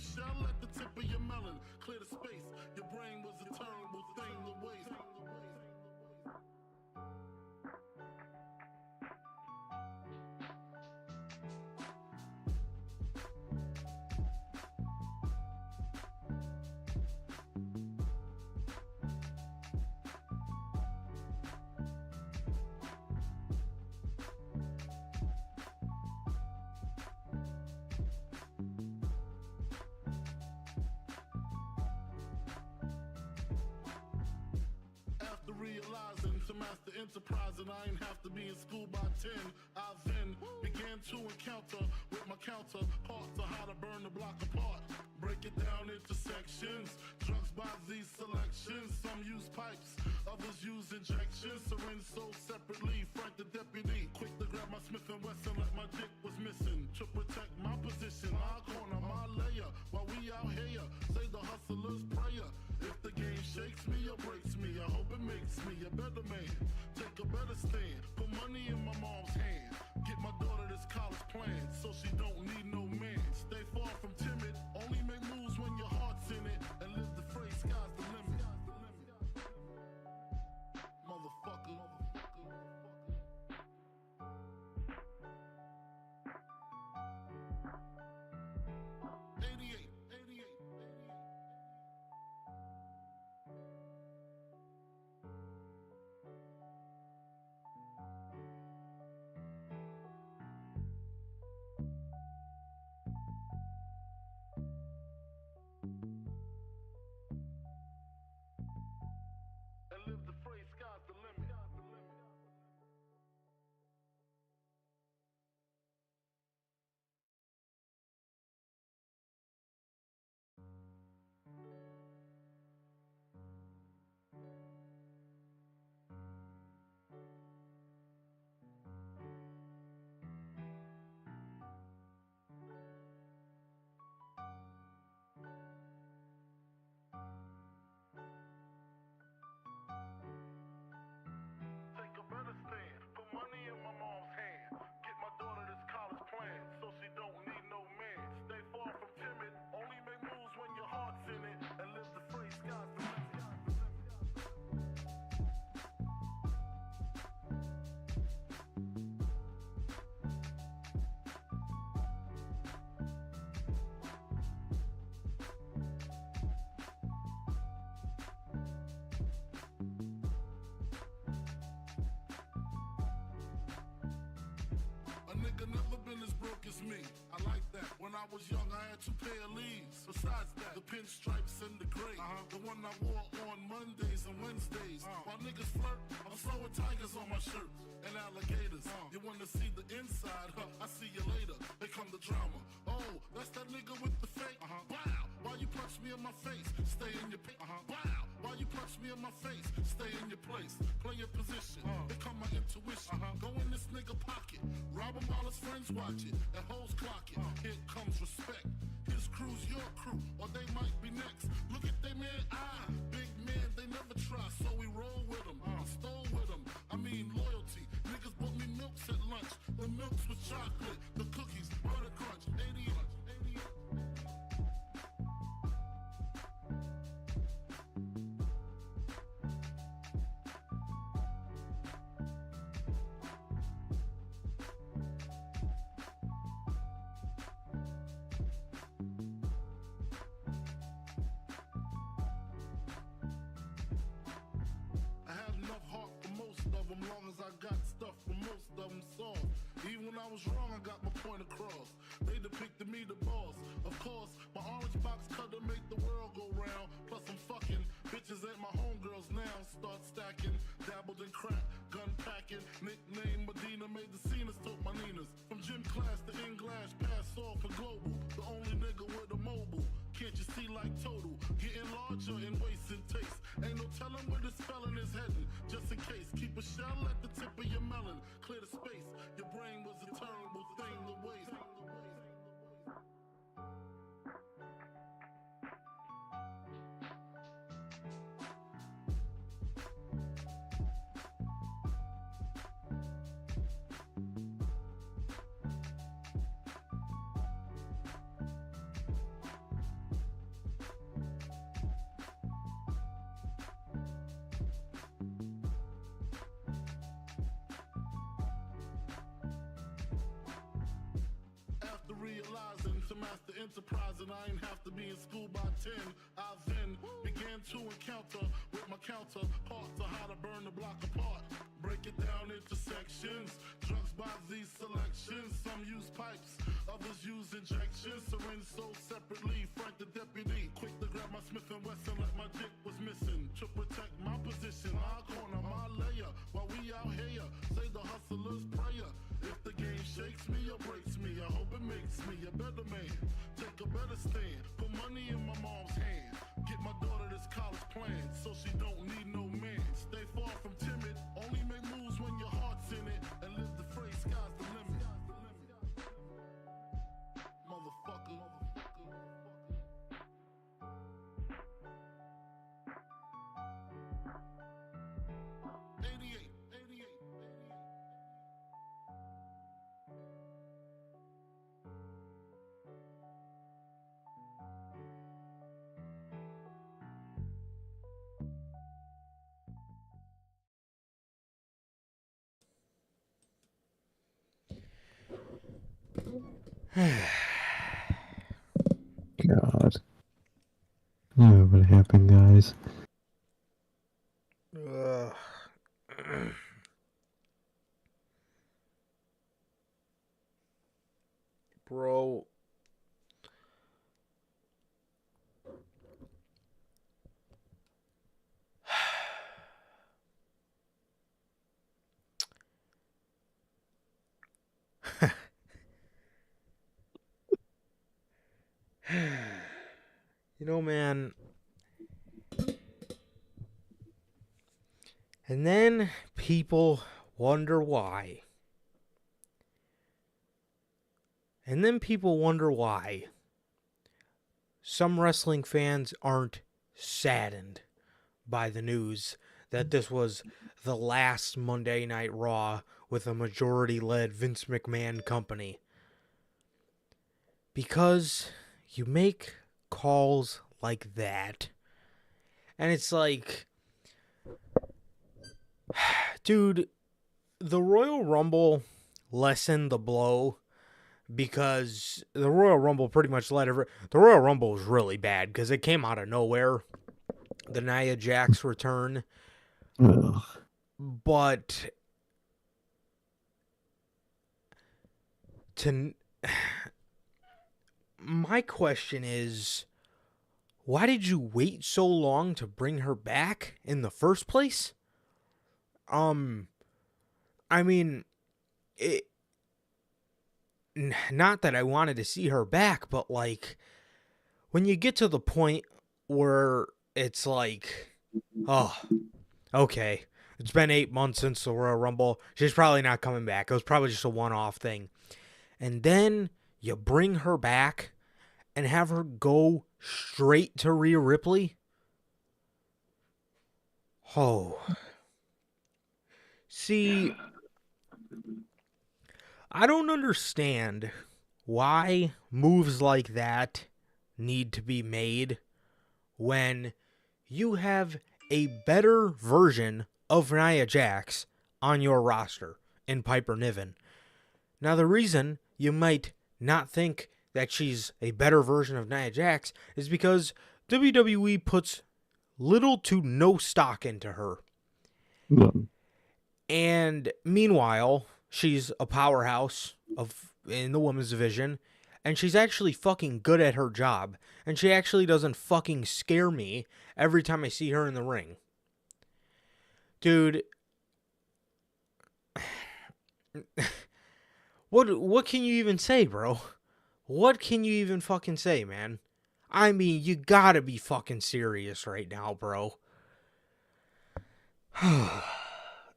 a shell at the tip of your melon. Clear the space. Your brain was a terrible thing to waste. Realizing to master enterprise, and I ain't have to be in school by 10. I then began to encounter with my counterparts on how to burn the block apart. Break it down into sections. Drugs by these selections. Some use pipes, others use injections. Syringe sold separately. Frank the deputy, quick to grab my Smith & Wesson like my dick was missing. To protect my position, my corner, my layer. While we out here, say the hustler's prayer. If the game shakes me or breaks me, I hope it makes me a better man. Take a better stand. Put money in my mom's hand. Get my daughter this college plan, so she don't need no man. Stay far from timid. Only make moves when your heart's in it. And live the phrase, sky's the limit. Motherfucker. 88. And live the phrase, sky's the limit. Take a better stand. Put money in my mom's hand. Get my daughter this college plan, so she don't need no man. Stay far from timid. Only make moves when your heart's in it. And live the phrase, sky's the limit. A nigga never been as broke as me. I like that. When I was young, I had 2 pair of leaves. Besides that, the pinstripes and the gray. The one I wore on Mondays and Wednesdays. While niggas flirt, I'm sewing tigers on my shirt and alligators. You wanna see the inside? I see you later. They come the drama. Oh, that's that nigga with the fake. Wow, why you punch me in my face? Stay in your place. Wow, why you punch me in my face? Stay in your place. Play your position. Become my intuition. Go in this nigga pocket. Rob him while his friends watch it. And hoes clock it. Here comes respect. His crew's your crew, or they might be next. Look at they man, big man, they never try, so we roll with them. Stole with them. I mean loyalty. Niggas bought me milks at lunch. The milks with chocolate, the cookies, butter crunch, 80. Long as I got stuff from most of them soft. Even when I was wrong, I got my point across. They depicted me the boss. Of course, my orange box cutter make the world go round. Plus I'm fucking bitches ain't my homegirls now. Start stacking, dabbled in crack, gun packing. Nickname Medina, made the scenes, took my Ninas. From gym class to English, pass off for global. The only nigga with a mobile. Can't you see like total? Getting larger in waist and taste. Ain't no telling where this felon is heading. Just in case, keep a shell at the tip of your melon. Clear the space. Your brain was a terrible thing to waste. realizing to master enterprise, and I ain't have to be in school by 10. I then began to encounter with my counterparts on how to burn the block apart. Break it down into sections, drugs by these selections. Some use pipes, others use injections. Syringe sold separately. Frank the deputy, quick to grab my Smith & Wesson like my dick was missing. To protect my position, my corner, my layer. While we out here, say the hustler's prayer. If the game shakes me or breaks me, I hope it makes me a better man. Take a better stand, put money in my mom's hand. Get my daughter this college plan, so she don't need no man. Stay far from timid, only make moves when your heart's in it. And live the phrase, sky's the limit. Motherfucker. 88. God. What happened, guys? Bro. You know, man. And then people wonder why. And then people wonder why some wrestling fans aren't saddened by the news that this was the last Monday Night Raw with a majority-led Vince McMahon company. Because you make calls like that, and it's like, dude, the Royal Rumble lessened the blow because the Royal Rumble pretty much the Royal Rumble was really bad because it came out of nowhere, the Nia Jax return. Ugh. But my question is, why did you wait so long to bring her back in the first place? I mean, not that I wanted to see her back, but like, when you get to the point where it's like, oh, okay, it's been 8 months since the Royal Rumble, she's probably not coming back. It was probably just a one-off thing. And then you bring her back and have her go straight to Rhea Ripley? Oh. See, I don't understand why moves like that need to be made when you have a better version of Nia Jax on your roster in Piper Niven. Now, the reason you might not think that she's a better version of Nia Jax is because WWE puts little to no stock into her. No. And meanwhile, she's a powerhouse in the women's division, and she's actually fucking good at her job, and she actually doesn't fucking scare me every time I see her in the ring. Dude, what can you even say, bro? What can you even fucking say, man? I mean, you gotta be fucking serious right now, bro.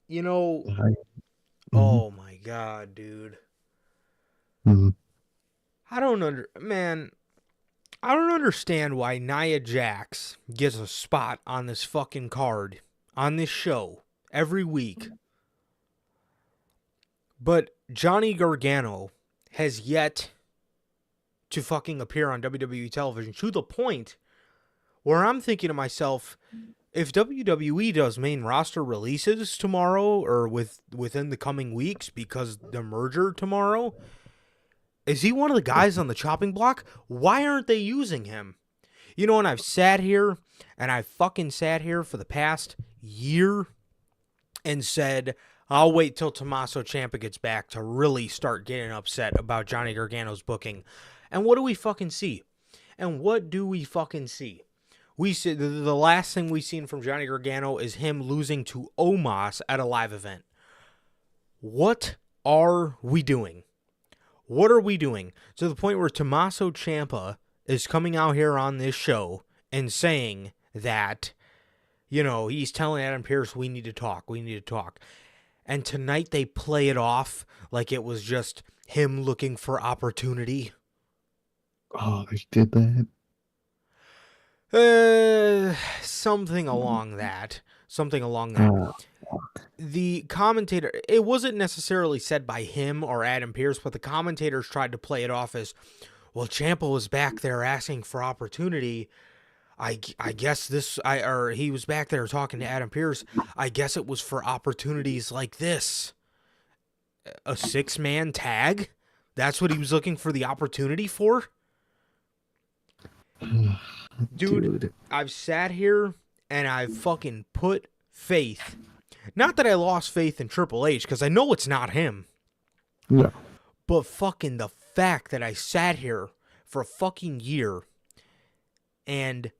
You know, oh my god, dude. Mm-hmm. I don't understand why Nia Jax gets a spot on this fucking card, on this show, every week. But Johnny Gargano has yet to fucking appear on WWE television, to the point where I'm thinking to myself, if WWE does main roster releases tomorrow or within the coming weeks because the merger tomorrow, Is he one of the guys on the chopping block? Why aren't they using him? You know, and I've sat here, and I've fucking sat here for the past year and said, I'll wait till Tommaso Ciampa gets back to really start getting upset about Johnny Gargano's booking. And what do we fucking see? We see the last thing we've seen from Johnny Gargano is him losing to Omos at a live event. What are we doing? What are we doing? To the point where Tommaso Ciampa is coming out here on this show and saying that, you know, he's telling Adam Pearce, we need to talk. And tonight they play it off like it was just him looking for opportunity. Oh, they did that? Something along that. Oh, The commentator, it wasn't necessarily said by him or Adam Pearce, but the commentators tried to play it off as, well, Ciampa was back there asking for opportunity. I guess he was back there talking to Adam Pearce. I guess it was for opportunities like this. A 6-man tag? That's what he was looking for the opportunity for? Dude, I've sat here and I've fucking put faith. Not that I lost faith in Triple H, because I know it's not him. No. But fucking the fact that I sat here for a fucking year and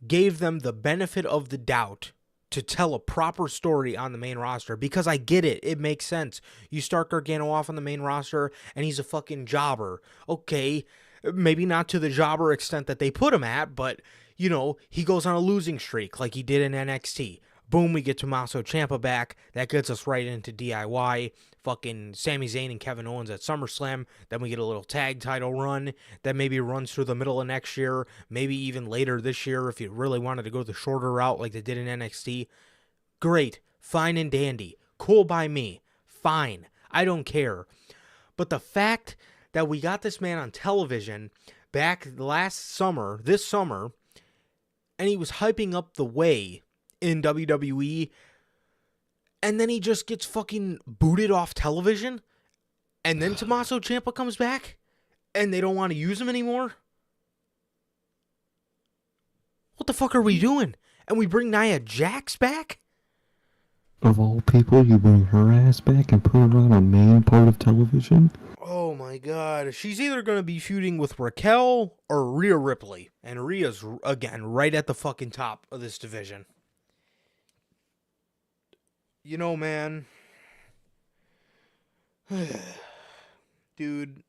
gave them the benefit of the doubt to tell a proper story on the main roster, because I get it. It makes sense. You start Gargano off on the main roster and he's a fucking jobber. Okay, maybe not to the jobber extent that they put him at, but, you know, he goes on a losing streak like he did in NXT. Boom, we get Tommaso Ciampa back. That gets us right into DIY. Fucking Sami Zayn and Kevin Owens at SummerSlam. Then we get a little tag title run that maybe runs through the middle of next year. Maybe even later this year if you really wanted to go the shorter route like they did in NXT. Great. Fine and dandy. Cool by me. Fine. I don't care. But the fact that we got this man on television back this summer, and he was hyping up the way in WWE, and then he just gets fucking booted off television, and then Tommaso Ciampa comes back, and they don't want to use him anymore? What the fuck are we doing? And we bring Nia Jax back? Of all people, you bring her ass back and put her on a main part of television? Oh my god. She's either going to be feuding with Raquel or Rhea Ripley. And Rhea's, again, right at the fucking top of this division. You know, man. Dude.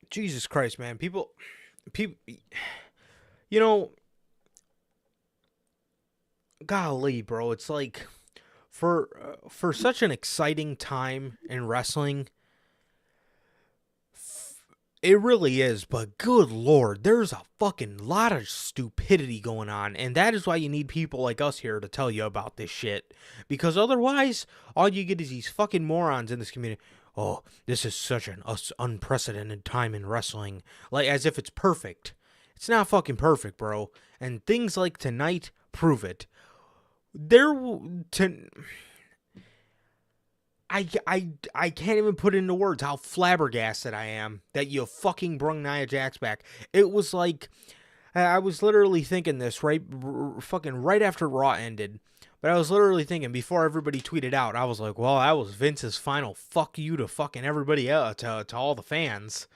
Jesus Christ, man. People, you know, golly, bro. It's like, for such an exciting time in wrestling, it really is, but good lord, there's a fucking lot of stupidity going on, and that is why you need people like us here to tell you about this shit, because otherwise, all you get is these fucking morons in this community. Oh, this is such an unprecedented time in wrestling, like as if it's perfect. It's not fucking perfect, bro, and things like tonight prove it. I can't even put into words how flabbergasted I am that you fucking brung Nia Jax back. It was like, I was literally thinking this fucking right after Raw ended, but I was literally thinking before everybody tweeted out, I was like, well, that was Vince's final fuck you to fucking everybody else, to all the fans.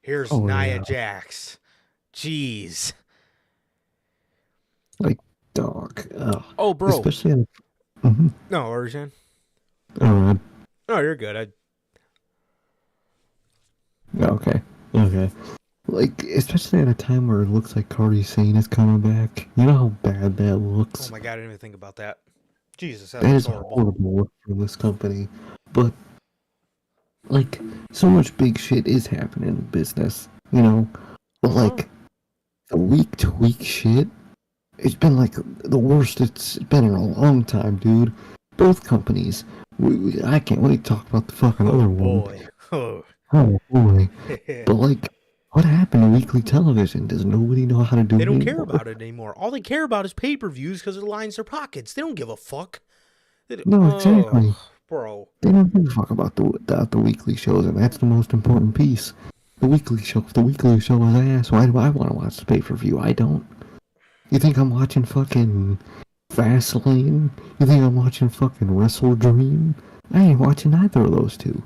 Here's Nia Jax. Jeez. Like, dog. Oh, bro. Especially No, what are you saying? Alright. Oh, you're good. Okay. Like, especially at a time where it looks like Cardi Sane is coming back. You know how bad that looks? Oh my god, I didn't even think about that. Jesus, That is horrible look for this company. But, like, so much big shit is happening in business, you know? But, like, the week-to-week shit, it's been, like, the worst it's been in a long time, dude. Both companies. I can't wait to talk about the fucking other one. Oh Oh, boy. But, like, What happened to weekly television? Does nobody know how to do it They don't anymore? care about it anymore. All they care about is pay-per-views because it lines their pockets. They don't give a fuck. No, exactly. Oh, bro. They don't give a fuck about the weekly shows, and that's the most important piece. The weekly show. If the weekly show is ass, why do I want to watch the pay-per-view? I don't. You think I'm watching fucking Fastlane? You think I'm watching fucking Wrestle Dream? I ain't watching either of those two.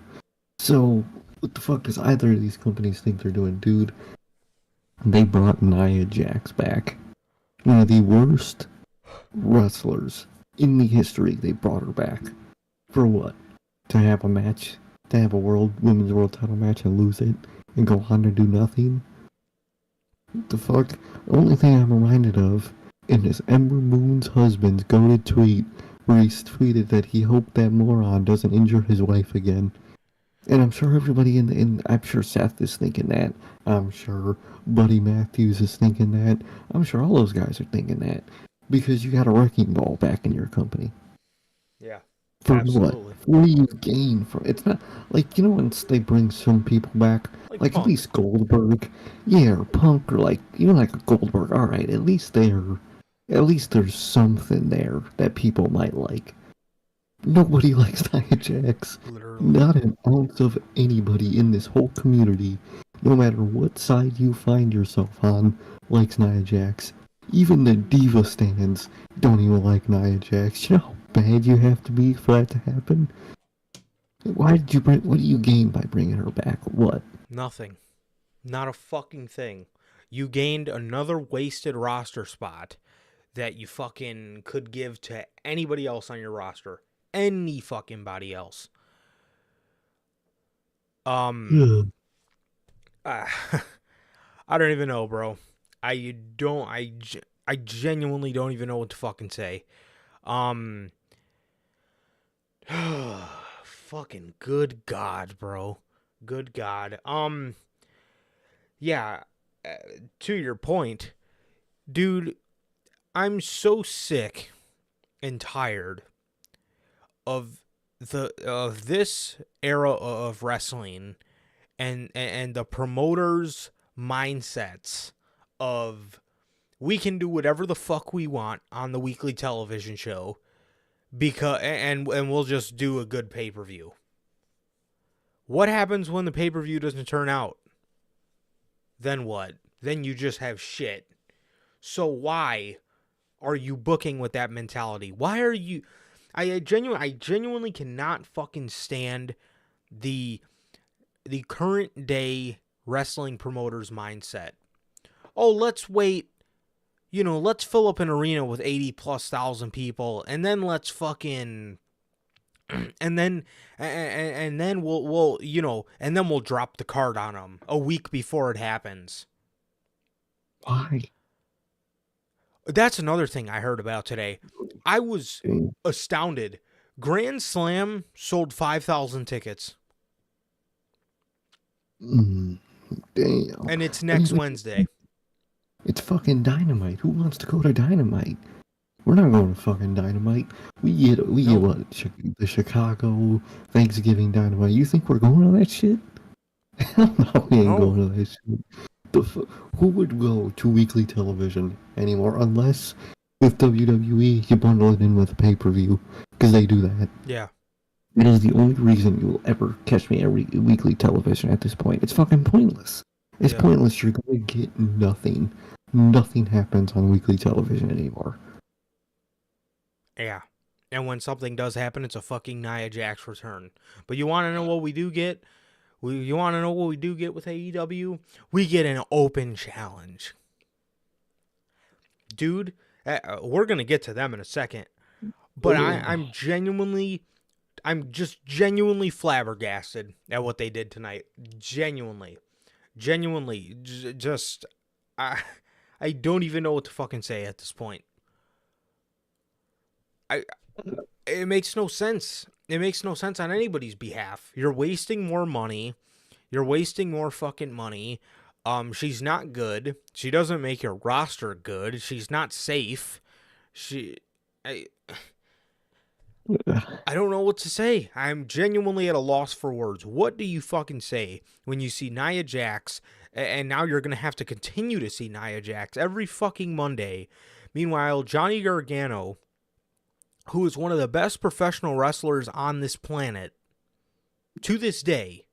So, what the fuck does either of these companies think they're doing? Dude, they brought Nia Jax back. One of the worst wrestlers in the history. They brought her back. For what? To have a match? To have a women's world title match and lose it? And go on to do nothing? What the fuck? The only thing I'm reminded of is Ember Moon's husband's goated tweet where he tweeted that he hoped that moron doesn't injure his wife again. And I'm sure everybody I'm sure Seth is thinking that. I'm sure Buddy Matthews is thinking that. I'm sure all those guys are thinking that. Because you got a wrecking ball back in your company. Yeah. For Absolutely. what? What do you gain from it? It's not like, once they bring some people back, like at Punk. least Goldberg, yeah, or Punk, or like like a Goldberg. All right, at least there's something there that people might like. Nobody likes Nia Jax. Literally. Not an ounce of anybody in this whole community, no matter what side you find yourself on, likes Nia Jax. Even the diva stands don't even like Nia Jax. You know how bad you have to be for that to happen? What do you gain by bringing her back? What? Nothing. Not a fucking thing. You gained another wasted roster spot that you fucking could give to anybody else on your roster. Any fucking body else. I don't even know, bro. I genuinely don't even know what to fucking say. Fucking good God, bro. Good God. Yeah, to your point, dude, I'm so sick and tired of this era of wrestling and the promoters' mindsets of we can do whatever the fuck we want on the weekly television show because and we'll just do a good pay-per-view. What happens when the pay-per-view doesn't turn out? Then what? Then you just have shit. So why are you booking with that mentality? Why are you I genuinely cannot fucking stand the current day wrestling promoters mindset. Oh, let's wait. Let's fill up an arena with 80,000+ people, and then let's fucking, and then we'll drop the card on them a week before it happens. Why? That's another thing I heard about today. I was astounded. Grand Slam sold 5,000 tickets. Damn. And it's next Wednesday. It's fucking Dynamite. Who wants to go to Dynamite? We're not going to fucking Dynamite. We get what? The Chicago Thanksgiving Dynamite. You think we're going to that shit? Hell no, we ain't going to that shit. Who would go to weekly television anymore unless with WWE you bundle it in with a pay-per-view because they do that. Yeah. It is the only reason you will ever catch me at weekly television at this point. It's fucking pointless. It's pointless. You're going to get nothing. Nothing happens on weekly television anymore. Yeah. And when something does happen, it's a fucking Nia Jax return. But you want to know what we do get? You want to know what we do get with AEW? We get an open challenge. Dude, we're going to get to them in a second. But I'm just genuinely flabbergasted at what they did tonight. Genuinely. Just, I don't even know what to fucking say at this point. It makes no sense. It makes no sense on anybody's behalf. You're wasting more money. You're wasting more fucking money. She's not good. She doesn't make your roster good. She's not safe. I don't know what to say. I'm genuinely at a loss for words. What do you fucking say when you see Nia Jax And now you're going to have to continue to see Nia Jax every fucking Monday. Meanwhile, Johnny Gargano, who is one of the best professional wrestlers on this planet, to this day,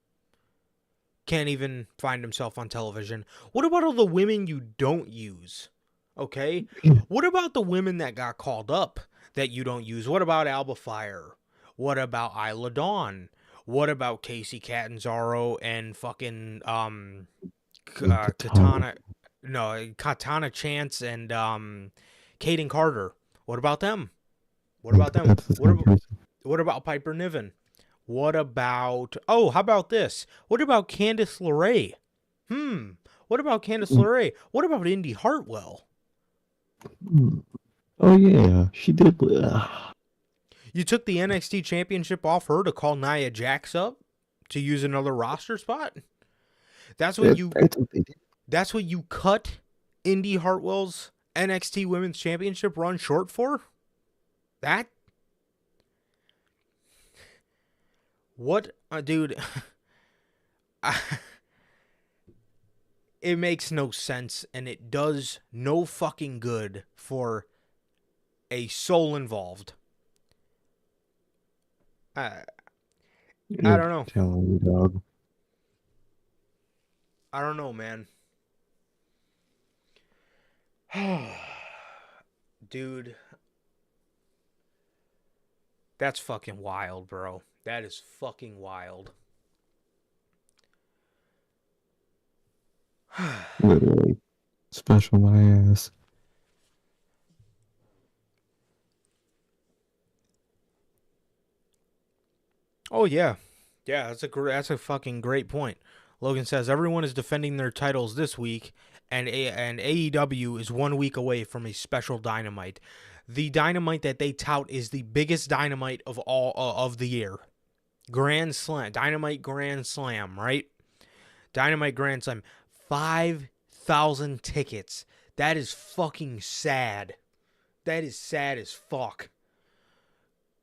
can't even find himself on television. What about all the women you don't use? Okay? What about the women that got called up that you don't use? What about Alba Fire? What about Isla Dawn? What about Casey Catanzaro and fucking Katana Chance and Kaden Carter? What about them? What about them? What about Piper Niven? What about... Oh, how about this? What about Candice LeRae? What about Candice LeRae? What about Indy Hartwell? Oh, yeah. She did... You took the NXT Championship off her to call Nia Jax up to use another roster spot? That's what you cut Indy Hartwell's NXT Women's Championship run short for? That? What? Dude. It makes no sense, and it does no fucking good for a soul involved. I don't know. Telling you, dog. I don't know, man. Dude. That's fucking wild, bro. That is fucking wild. Literally. Special my ass. Oh, yeah. Yeah, that's a fucking great point. Logan says, everyone is defending their titles this week, and AEW is 1 week away from a special Dynamite. The Dynamite that they tout is the biggest Dynamite of all of the year. Grand Slam. Dynamite Grand Slam, right? Dynamite Grand Slam. 5,000 tickets. That is fucking sad. That is sad as fuck.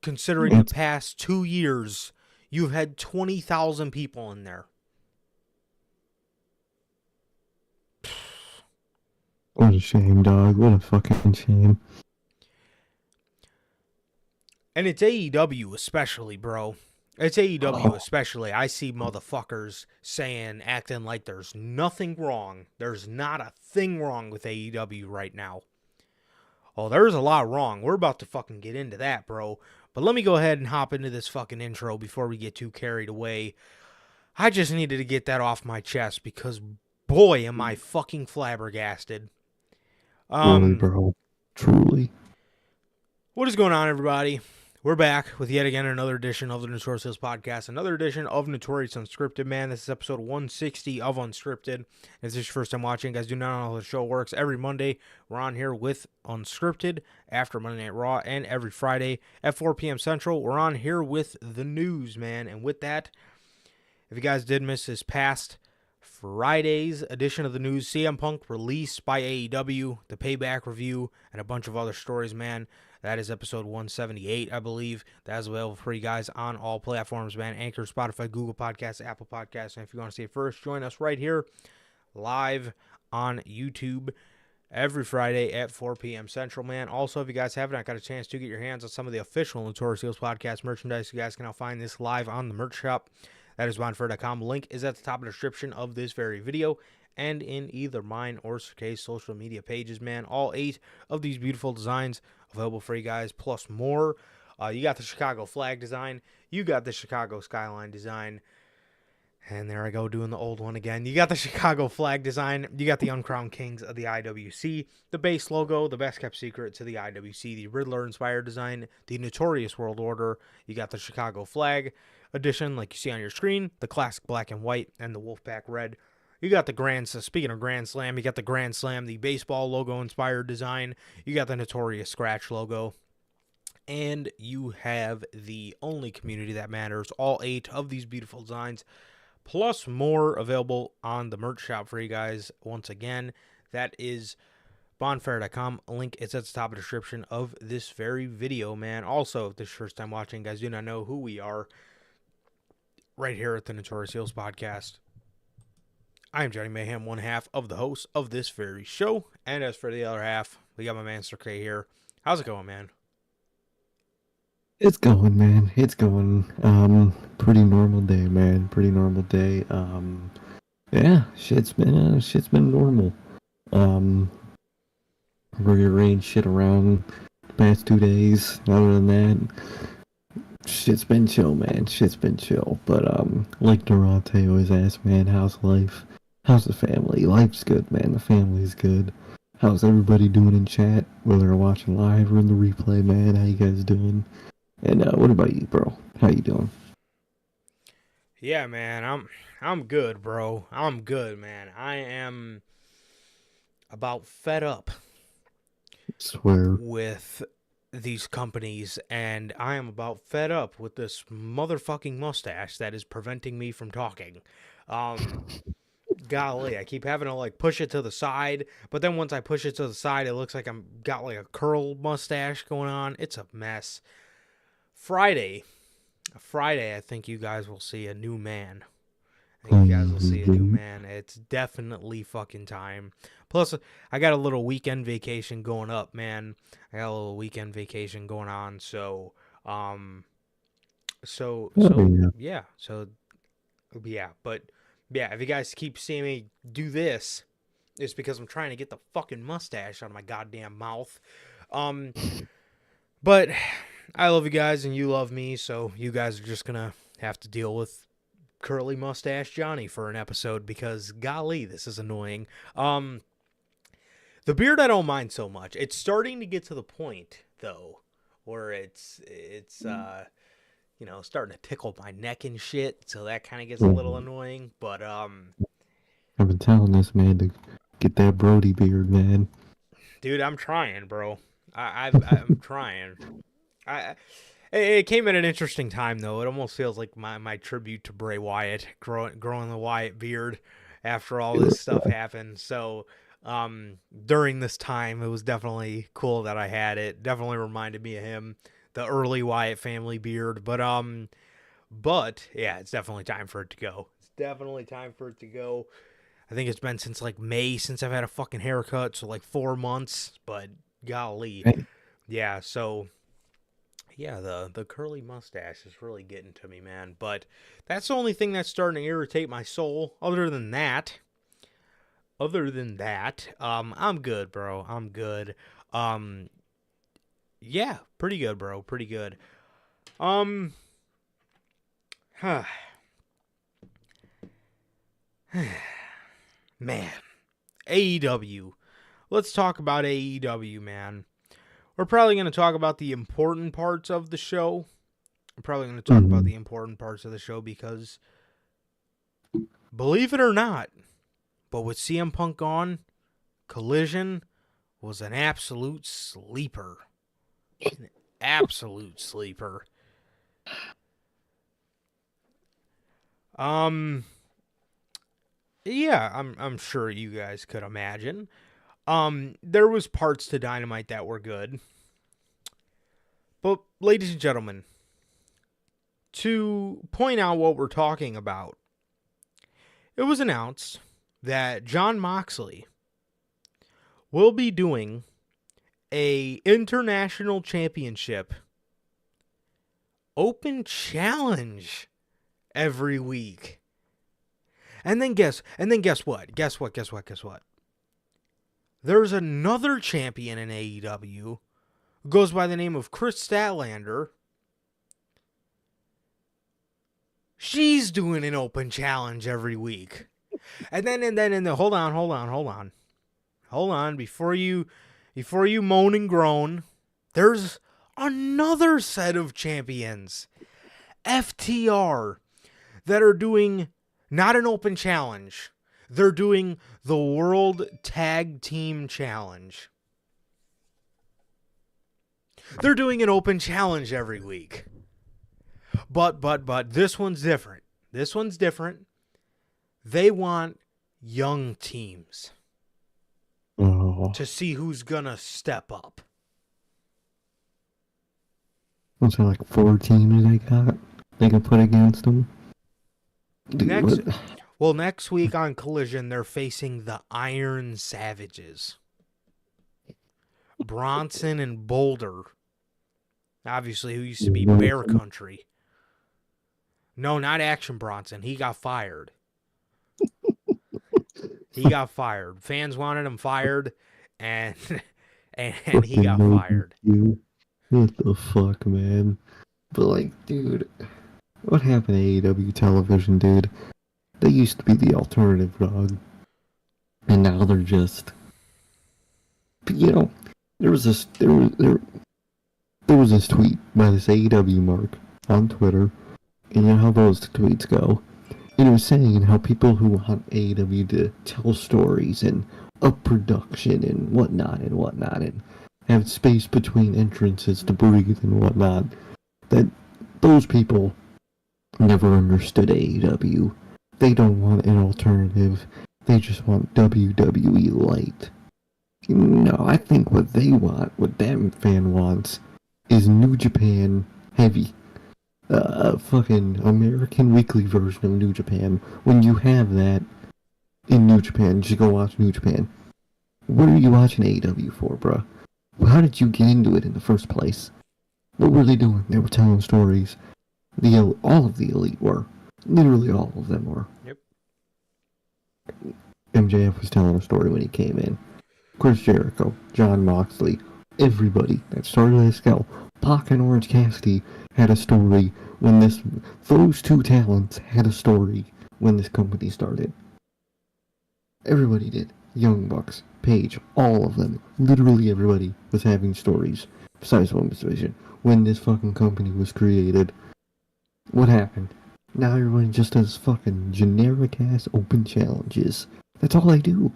Considering the past 2 years, you've had 20,000 people in there. What a shame, dog. What a fucking shame. And it's AEW especially, bro. It's AEW especially. I see motherfuckers acting like there's nothing wrong. There's not a thing wrong with AEW right now. Oh, there's a lot wrong. We're about to fucking get into that, bro. But let me go ahead and hop into this fucking intro before we get too carried away. I just needed to get that off my chest because, boy, am I fucking flabbergasted. Truly, bro. Truly. What is going on, everybody? We're back with yet again another edition of the Notorious podcast, another edition of Notorious Unscripted, man. This is episode 160 of Unscripted. If this is your first time watching, guys, do not know how the show works. Every Monday, we're on here with Unscripted after Monday Night Raw, and every Friday at 4 p.m. Central, we're on here with the news, man. And with that, if you guys did miss this past Friday's edition of the news, CM Punk released by AEW, the Payback review, and a bunch of other stories, man. That is episode 178, I believe. That is available for you guys on all platforms, man. Anchor, Spotify, Google Podcasts, Apple Podcasts. And if you want to see it first, join us right here live on YouTube every Friday at 4 p.m. Central, man. Also, if you guys have not got a chance to get your hands on some of the official Notorious podcast merchandise, you guys can now find this live on the merch shop. That is bonfire.com. Link is at the top of the description of this very video and in either mine or Case social media pages, man. All 8 of these beautiful designs available for you guys, plus more. You got the Chicago flag design. You got the Chicago skyline design. And there I go doing the old one again. You got the Chicago flag design. You got the Uncrowned Kings of the IWC. The base logo, the best kept secret to the IWC. The Riddler-inspired design. The Notorious World Order. You got the Chicago flag edition like you see on your screen. The classic black and white and the Wolfpack red. You got the speaking of Grand Slam, you got the Grand Slam, the baseball logo-inspired design. You got the Notorious Scratch logo. And you have the only community that matters. All 8 of these beautiful designs, plus more available on the merch shop for you guys. Once again, that is bonfire.com. Link is at the top of the description of this very video, man. Also, if this is your first time watching, guys, do not know who we are right here at the Notorious Heels podcast. I am Johnny Mayhem, one half of the host of this very show. And as for the other half, we got my man Sir K here. How's it going, man? It's going, man. It's going. Pretty normal day, man. Pretty normal day. Yeah, shit's been normal. Rearranged shit around the past 2 days. Other than that, shit's been chill, man. Shit's been chill. But like Durante always asks, man, how's life? How's the family? Life's good, man. The family's good. How's everybody doing in chat? Whether they're watching live or in the replay, man. How you guys doing? And what about you, bro? How you doing? Yeah, man, I'm good, bro. I'm good, man. I am about fed up Swear. with these companies, and I am about fed up with this motherfucking mustache that is preventing me from talking. Golly, I keep having to like push it to the side, but then once I push it to the side, it looks like I'm got like a curl mustache going on. It's a mess. Friday, I think you guys will see a new man. It's definitely fucking time. Plus, I got a little weekend vacation going up, man. I got a little weekend vacation going on, so, if you guys keep seeing me do this, it's because I'm trying to get the fucking mustache out of my goddamn mouth. But I love you guys and you love me, so you guys are just gonna have to deal with curly mustache Johnny for an episode because golly, this is annoying. The beard I don't mind so much. It's starting to get to the point though where it's starting to tickle my neck and shit, so that kind of gets a little annoying, but I've been telling this man to get that Brody beard, man. Dude, I'm trying, bro. I'm trying. It came at an interesting time though. It almost feels like my tribute to Bray Wyatt, growing the Wyatt beard after all this stuff happened. So during this time, it was definitely cool that I had it. Definitely reminded me of him, the early Wyatt family beard. But yeah, it's definitely time for it to go. I think it's been since like May since I've had a fucking haircut, so like 4 months. But golly, yeah. So yeah, the curly mustache is really getting to me, man. But that's the only thing that's starting to irritate my soul. Other than that, I'm good, bro. I'm good. Yeah, pretty good, bro. Pretty good. Man, AEW. Let's talk about AEW, man. We're probably going to talk about the important parts of the show. Because, believe it or not, but with CM Punk gone, Collision was an absolute sleeper. Yeah, I'm sure you guys could imagine. There was parts to Dynamite that were good. But, ladies and gentlemen, to point out what we're talking about, it was announced that Jon Moxley will be doing a international championship open challenge every week. And then guess what? There's another champion in AEW who goes by the name of Chris Statlander. She's doing an open challenge every week. And then hold on, before you moan and groan, there's another set of champions, FTR, that are doing not an open challenge. They're doing the World Tag Team Challenge. They're doing an open challenge every week. But this one's different. They want young teams to see who's gonna step up. What's there, like 4 teams they got? They can put against them? Dude, Well, next week on Collision, they're facing the Iron Savages. Bronson and Boulder. Obviously, who used to be Bear Country. No, not Action Bronson. He got fired. He got fired. Fans wanted him fired, and he got fired. What the fuck, man? But like, dude, what happened to AEW television, dude? They used to be the alternative, dog, and now they're just. But, you know, there was this tweet by this AEW mark on Twitter, and you know how those tweets go. And it was saying how people who want AEW to tell stories and up production and whatnot, and have space between entrances to breathe and whatnot, that those people never understood AEW. They don't want an alternative. They just want WWE light. No, I think what they want, what that fan wants, is New Japan heavy. Fucking American Weekly version of New Japan. When you have that in New Japan, just go watch New Japan. What are you watching AEW for, bruh? How did you get into it in the first place? What were they doing? They were telling stories. All of the elite were. Literally all of them were. Yep. MJF was telling a story when he came in. Chris Jericho, Jon Moxley, everybody that started this scale. Pac and Orange Cassidy had a story when those two talents had a story when this company started. Everybody did. Young Bucks, Paige, all of them, literally everybody was having stories, besides Women's Division, when this fucking company was created. What happened? Now everybody just does fucking generic-ass open challenges. That's all they do.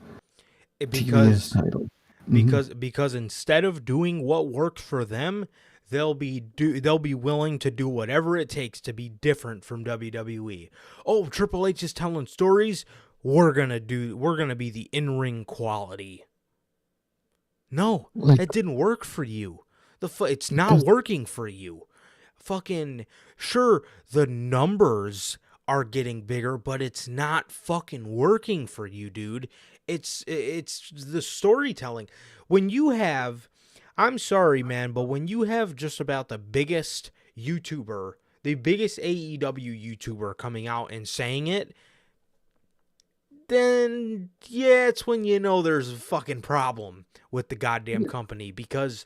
Because title. Because instead of doing what worked for them, they'll be willing to do whatever it takes to be different from WWE. Oh, Triple H is telling stories. We're gonna be the in-ring quality. No, it didn't work for you. It's not working for you. Fucking sure, the numbers are getting bigger, but it's not fucking working for you, dude. It's the storytelling. When you have, I'm sorry, man, but when you have just about the biggest YouTuber, the biggest AEW YouTuber coming out and saying it, then yeah, it's when you know there's a fucking problem with the goddamn company, because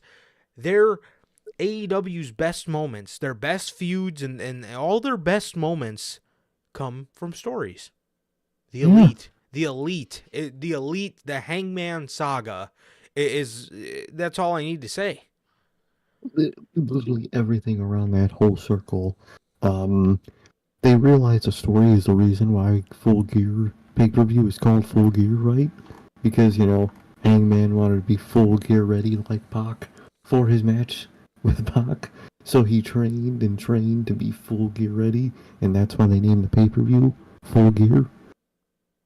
their AEW's best moments, their best feuds, and all their best moments come from stories. The Elite, the Hangman Saga that's all I need to say. Literally everything around that whole circle. They realize a story is the reason why Full Gear pay-per-view is called Full Gear, right? Because, you know, Hangman wanted to be full gear ready like Pac for his match with Pac. So he trained to be full gear ready, and that's why they named the pay-per-view Full Gear.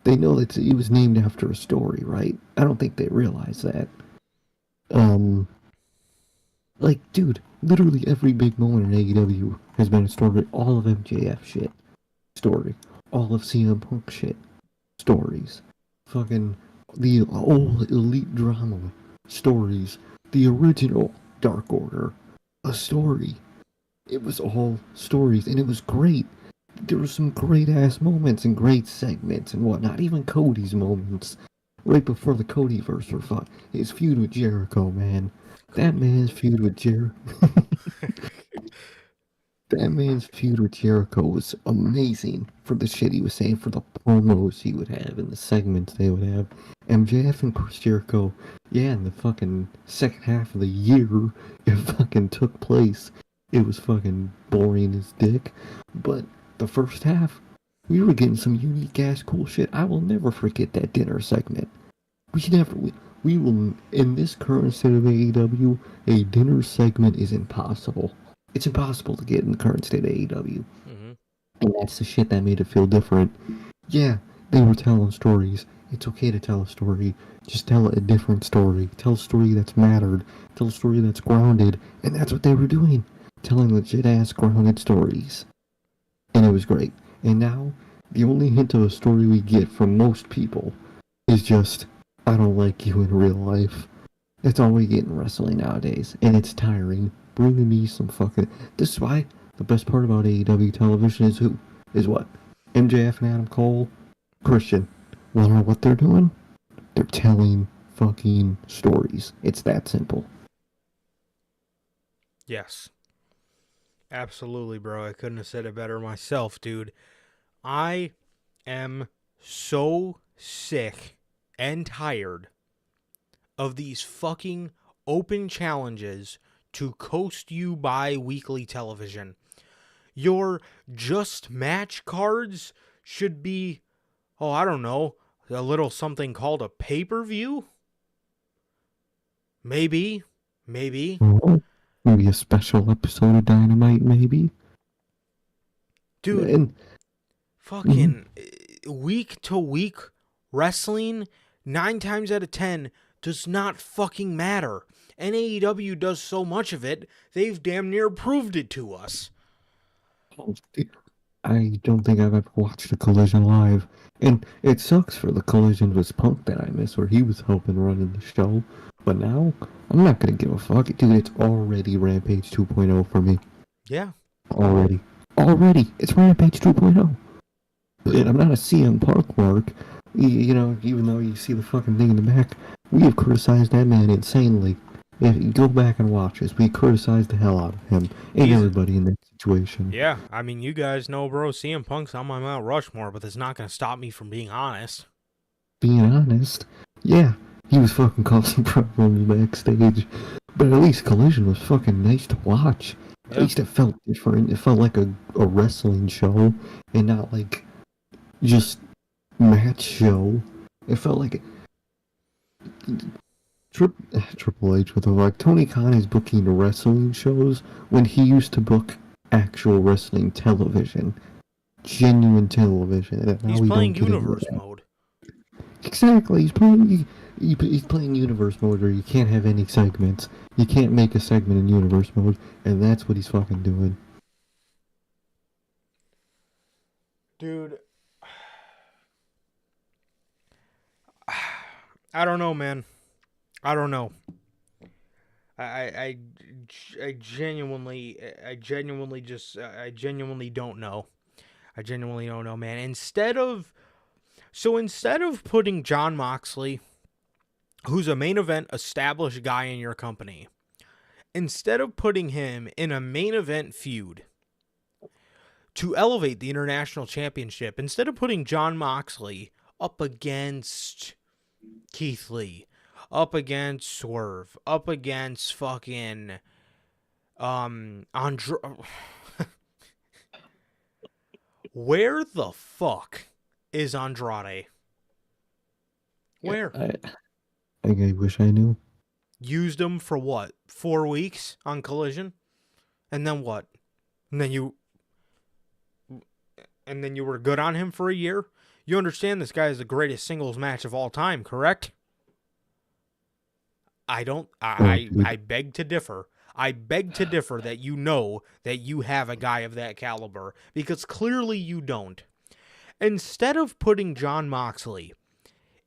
They know that it was named after a story, right? I don't think they realize that. Like, dude, literally every big moment in AEW has been a story. All of MJF shit, story. All of CM Punk shit, stories. Fucking the old Elite drama, stories. The original Dark Order, a story. It was all stories, and it was great. There were some great-ass moments and great segments and whatnot. Even Cody's moments. Right before the Codyverse were fun. His feud with Jericho, man. That man's feud with Jericho was amazing for the shit he was saying, for the promos he would have and the segments they would have. MJF and Chris Jericho, yeah, in the fucking second half of the year it fucking took place. It was fucking boring as dick. But the first half, we were getting some unique ass cool shit. I will never forget that dinner segment. We will, in this current state of AEW, a dinner segment is impossible. It's impossible to get in the current state of AEW. Mm-hmm. And that's the shit that made it feel different. Yeah, they were telling stories. It's okay to tell a story. Just tell a different story. Tell a story that's mattered. Tell a story that's grounded. And that's what they were doing. Telling legit-ass grounded stories. And it was great. And now, the only hint of a story we get from most people is just, I don't like you in real life. That's all we get in wrestling nowadays, and it's tiring. Bring me some fucking... This is why the best part about AEW television is who? Is what? MJF and Adam Cole? Christian. Wanna know what they're doing? They're telling fucking stories. It's that simple. Yes. Absolutely, bro. I couldn't have said it better myself, dude. I am so sick and tired of these fucking open challenges to coast you by weekly television. Your just match cards should be, oh, I don't know, a little something called a pay-per-view? Maybe. Oh, maybe a special episode of Dynamite, maybe? Dude, And fucking week to week wrestling, 9 times out of 10, does not fucking matter. And AEW does so much of it, they've damn near proved it to us. I don't think I've ever watched a Collision live. And it sucks for the Collision with Punk that I miss, where he was helping running the show. But now, I'm not gonna give a fuck. Dude, it's already Rampage 2.0 for me. Yeah. Already. It's Rampage 2.0. And I'm not a CM Punk mark. You know, even though you see the fucking thing in the back, we have criticized that man insanely. If you go back and watch this, we criticized the hell out of him and everybody in that situation. Yeah, I mean, you guys know, bro, CM Punk's on my Mount Rushmore, but that's not going to stop me from being honest. Being honest, yeah, he was fucking causing problems backstage, but at least Collision was fucking nice to watch. Yeah. At least it felt different. It felt like a wrestling show and not like just match show. It felt like Triple H with the like Tony Khan is booking wrestling shows when he used to book actual wrestling television, genuine television. And He's playing universe mode. Exactly, he's playing universe mode, where you can't have any segments. You can't make a segment in universe mode, and that's what he's fucking doing. Dude, I don't know, man. I don't know. I genuinely don't know. I genuinely don't know, man. Instead of putting Jon Moxley, who's a main event established guy in your company, instead of putting him in a main event feud to elevate the international championship, instead of putting Jon Moxley up against Keith Lee, up against Swerve, up against fucking where the fuck is Andrade? Where? I wish I knew. Used him for what? 4 weeks on Collision? And then what? And then you were good on him for a year? You understand this guy is the greatest singles match of all time, correct? I beg to differ. I beg to differ that you know that you have a guy of that caliber, because clearly you don't. Instead of putting Jon Moxley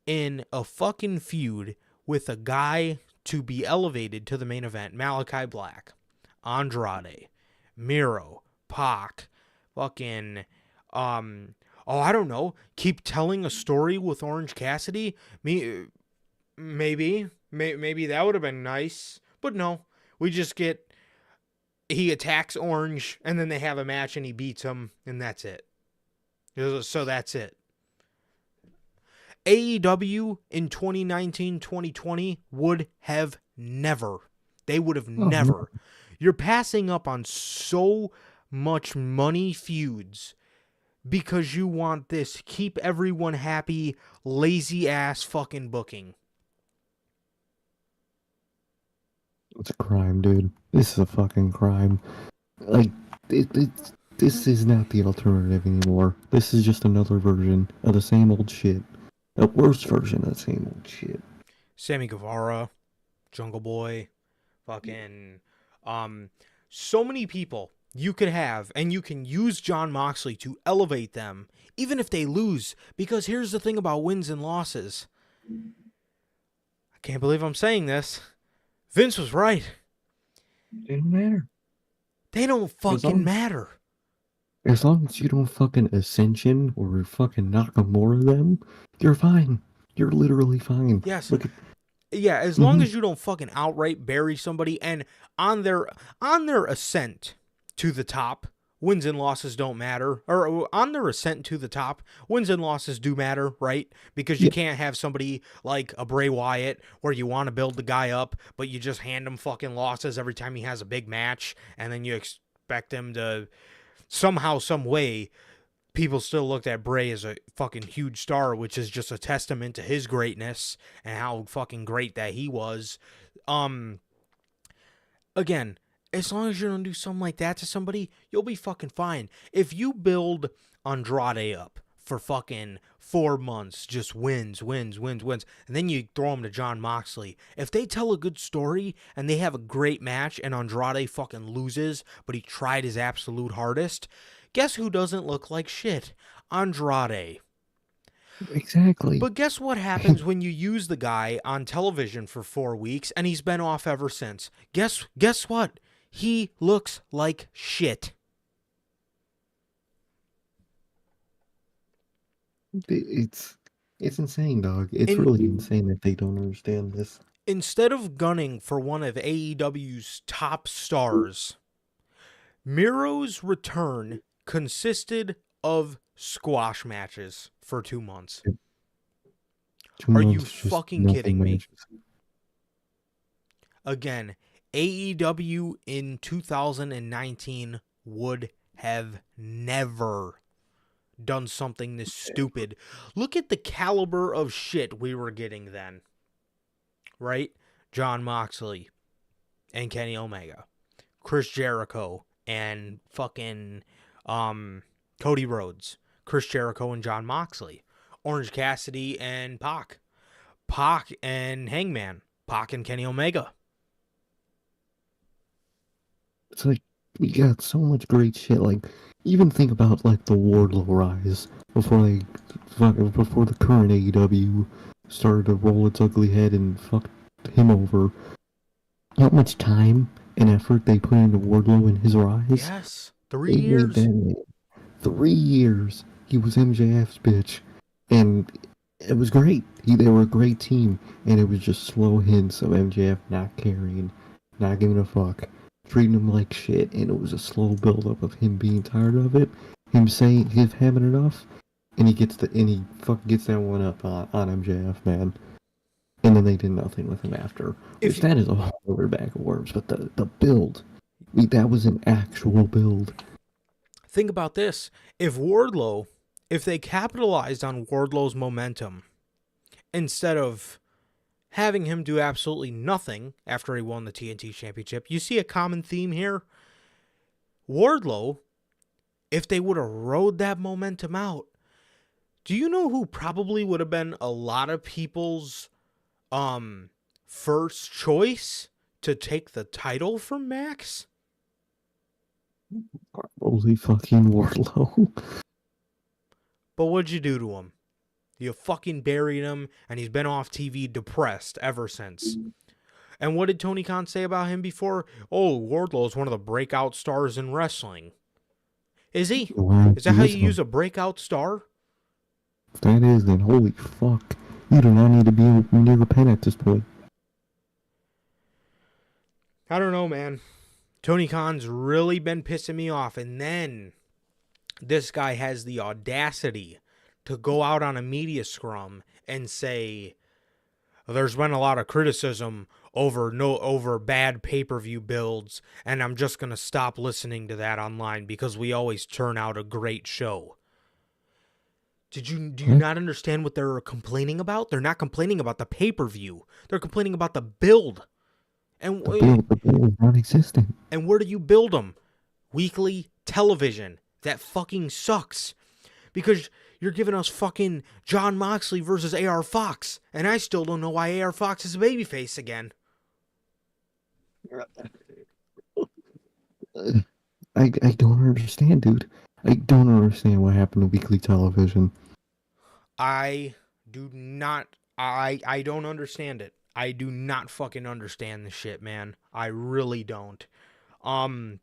in a fucking feud with a guy to be elevated to the main event, Malachi Black, Andrade, Miro, Pac, fucking, I don't know, keep telling a story with Orange Cassidy? Maybe that would have been nice, but no, we just get, he attacks Orange, and then they have a match, and he beats him, and that's it. So that's it. AEW in 2019-2020 would have never. They would have never. You're passing up on so much money feuds because you want this keep everyone happy, lazy ass fucking booking. It's a crime, dude. This is a fucking crime. Like, this is not the alternative anymore. This is just another version of the same old shit. A worse version of the same old shit. Sammy Guevara, Jungle Boy, fucking, so many people. you could have, and you can use Jon Moxley to elevate them, even if they lose. Because here's the thing about wins and losses. I can't believe I'm saying this. Vince was right. They don't matter. They don't fucking matter. As long as you don't fucking Ascension or fucking Nakamura them, you're fine. You're literally fine. Yes. Look at, yeah, as long as you don't fucking outright bury somebody, and on their ascent to the top, wins and losses don't matter. Or on their ascent to the top, wins and losses do matter, right? Because you can't have somebody like a Bray Wyatt where you want to build the guy up, but you just hand him fucking losses every time he has a big match, and then you expect him to somehow, some way, people still looked at Bray as a fucking huge star, which is just a testament to his greatness and how fucking great that he was. Again, as long as you don't do something like that to somebody, you'll be fucking fine. If you build Andrade up for fucking 4 months, just wins, and then you throw him to Jon Moxley, if they tell a good story and they have a great match and Andrade fucking loses, but he tried his absolute hardest, guess who doesn't look like shit? Andrade. exactly. But guess what happens when you use the guy on television for 4 weeks and he's been off ever since? Guess what? He looks like shit. It's insane, dog. It's really insane that they don't understand this. Instead of gunning for one of AEW's top stars, Miro's return consisted of squash matches for 2 months. Are you fucking kidding me? Again, AEW in 2019 would have never done something this stupid. Look at the caliber of shit we were getting then. Right? Jon Moxley and Kenny Omega. Chris Jericho and fucking Cody Rhodes. Chris Jericho and Jon Moxley. Orange Cassidy and Pac. Pac and Hangman. Pac and Kenny Omega. It's like, we got so much great shit. Like, even think about, like, the Wardlow rise before the current AEW started to roll its ugly head and fuck him over. How much time and effort they put into Wardlow and his rise? Yes. 3 years. 3 years. He was MJF's bitch. And it was great. They were a great team. And it was just slow hints of MJF not caring, not giving a fuck, treating him like shit. And it was a slow build-up of him being tired of it, him saying he's having enough, and he fucking gets that one up on MJF, man. And then they did nothing with him after. That is a whole other bag of worms. But the build, that was an actual build. Think about this. If they capitalized on Wardlow's momentum, instead of having him do absolutely nothing after he won the TNT Championship, you see a common theme here? Wardlow, if they would have rode that momentum out, do you know who probably would have been a lot of people's first choice to take the title from Max? Probably fucking Wardlow. But what'd you do to him? You fucking buried him, and he's been off TV depressed ever since. And what did Tony Khan say about him before? Oh, Wardlow's one of the breakout stars in wrestling. Is he? Is that how you use a breakout star? If that is, then holy fuck. You do not need to be near the pen at this point. I don't know, man. Tony Khan's really been pissing me off. And then this guy has the audacity to go out on a media scrum and say there's been a lot of criticism over bad pay-per-view builds, and I'm just going to stop listening to that online because we always turn out a great show. Do you not understand what they're complaining about? They're not complaining about the pay-per-view. They're complaining about the build. And the build is non-existent. And where do you build them? Weekly television. That fucking sucks. Because you're giving us fucking Jon Moxley versus AR Fox. And I still don't know why AR Fox is a babyface again. I don't understand, dude. I don't understand what happened to weekly television. I do not. I don't understand it. I do not fucking understand the shit, man. I really don't. Um,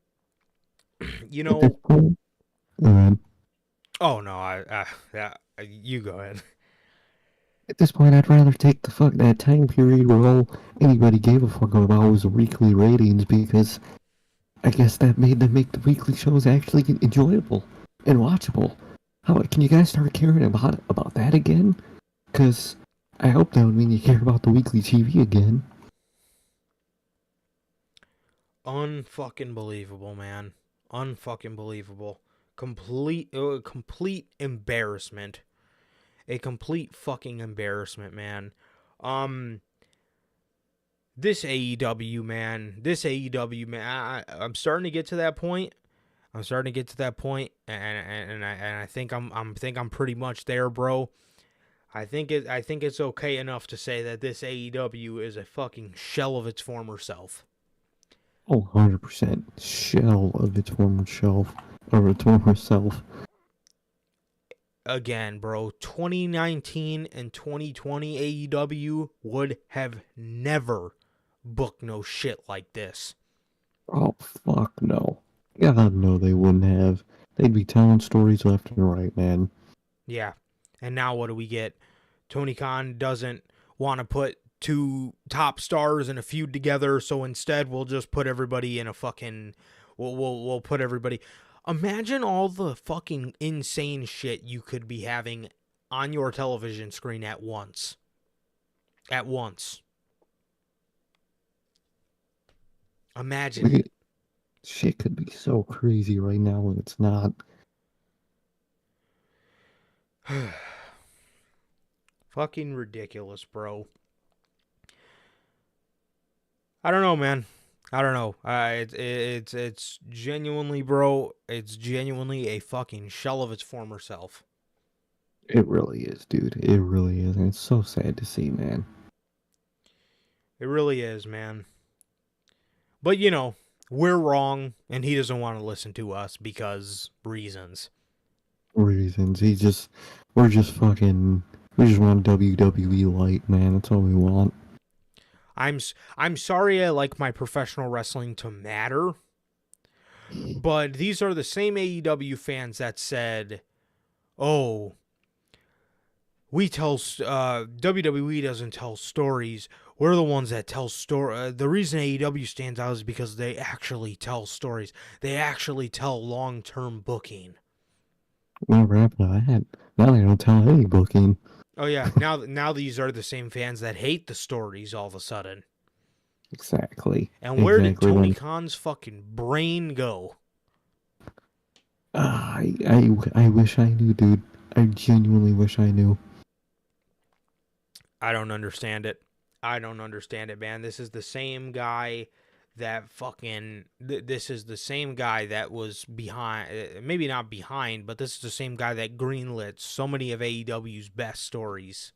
you At this know. point, uh, Oh no, yeah, you go ahead. at this point, I'd rather take the fuck that time period where all anybody gave a fuck about was the weekly ratings, because I guess that made them make the weekly shows actually enjoyable and watchable. How can you guys start caring about that again? Because I hope that would mean you care about the weekly TV again. Unfucking believable, man. Unfucking believable. Complete embarrassment. A complete fucking embarrassment, man. Um, this AEW, man. This AEW, man. I'm starting to get to that point. I'm starting to get to that point, and I think I'm pretty much there, bro. I think it's okay enough to say that this AEW is a fucking shell of its former self. Oh, 100% shell of its former self. Or its former self. Again, bro, 2019 and 2020 AEW would have never booked no shit like this. Oh, fuck no. God, no, they wouldn't have. They'd be telling stories left and right, man. Yeah. And now what do we get? Tony Khan doesn't want to put two top stars in a feud together, so instead we'll just put everybody in a fucking we'll put everybody. Imagine all the fucking insane shit you could be having on your television screen at once. At once. Imagine it. Shit could be so crazy right now when it's not. Fucking ridiculous, bro. I don't know, man. I don't know. It's genuinely, bro. It's genuinely a fucking shell of its former self. It really is, dude. It really is. And it's so sad to see, man. It really is, man. But you know, we're wrong, and he doesn't want to listen to us because reasons. Reasons. We're just fucking. We just want WWE light, man. That's all we want. I'm sorry I like my professional wrestling to matter, but these are the same AEW fans that said, "Oh, we tell WWE doesn't tell stories. We're the ones that tell story. The reason AEW stands out is because they actually tell stories. They actually tell long-term booking." Whatever happened to that? Now they don't tell any booking. Oh yeah, now these are the same fans that hate the stories all of a sudden. Exactly. And where did Exactly. Tony Khan's fucking brain go? I wish I knew, dude. I genuinely wish I knew. I don't understand it. I don't understand it, man. This is the same guy that fucking. This is the same guy that was behind. Maybe not behind, but this is the same guy that greenlit so many of AEW's best stories.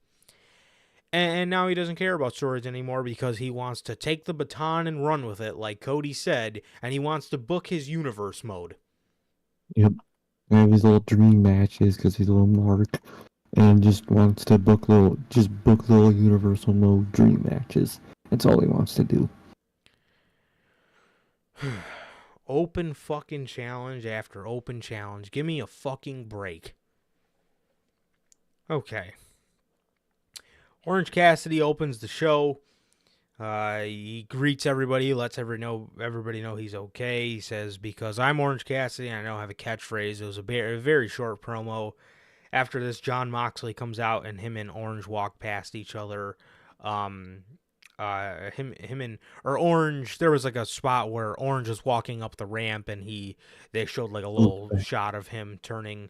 And now he doesn't care about stories anymore because he wants to take the baton and run with it, like Cody said, and he wants to book his universe mode. Yep. Have his little dream matches because he's a little mark, and just wants to book little universal mode dream matches. That's all he wants to do. Open fucking challenge after open challenge. Give me a fucking break. Okay. Orange Cassidy opens the show. He greets everybody, lets everybody know he's okay. He says, "Because I'm Orange Cassidy and I don't have a catchphrase." It was a very short promo. After this, John Moxley comes out and him and Orange walk past each other. Him and Orange. There was like a spot where Orange was walking up the ramp and they showed like a little shot of him turning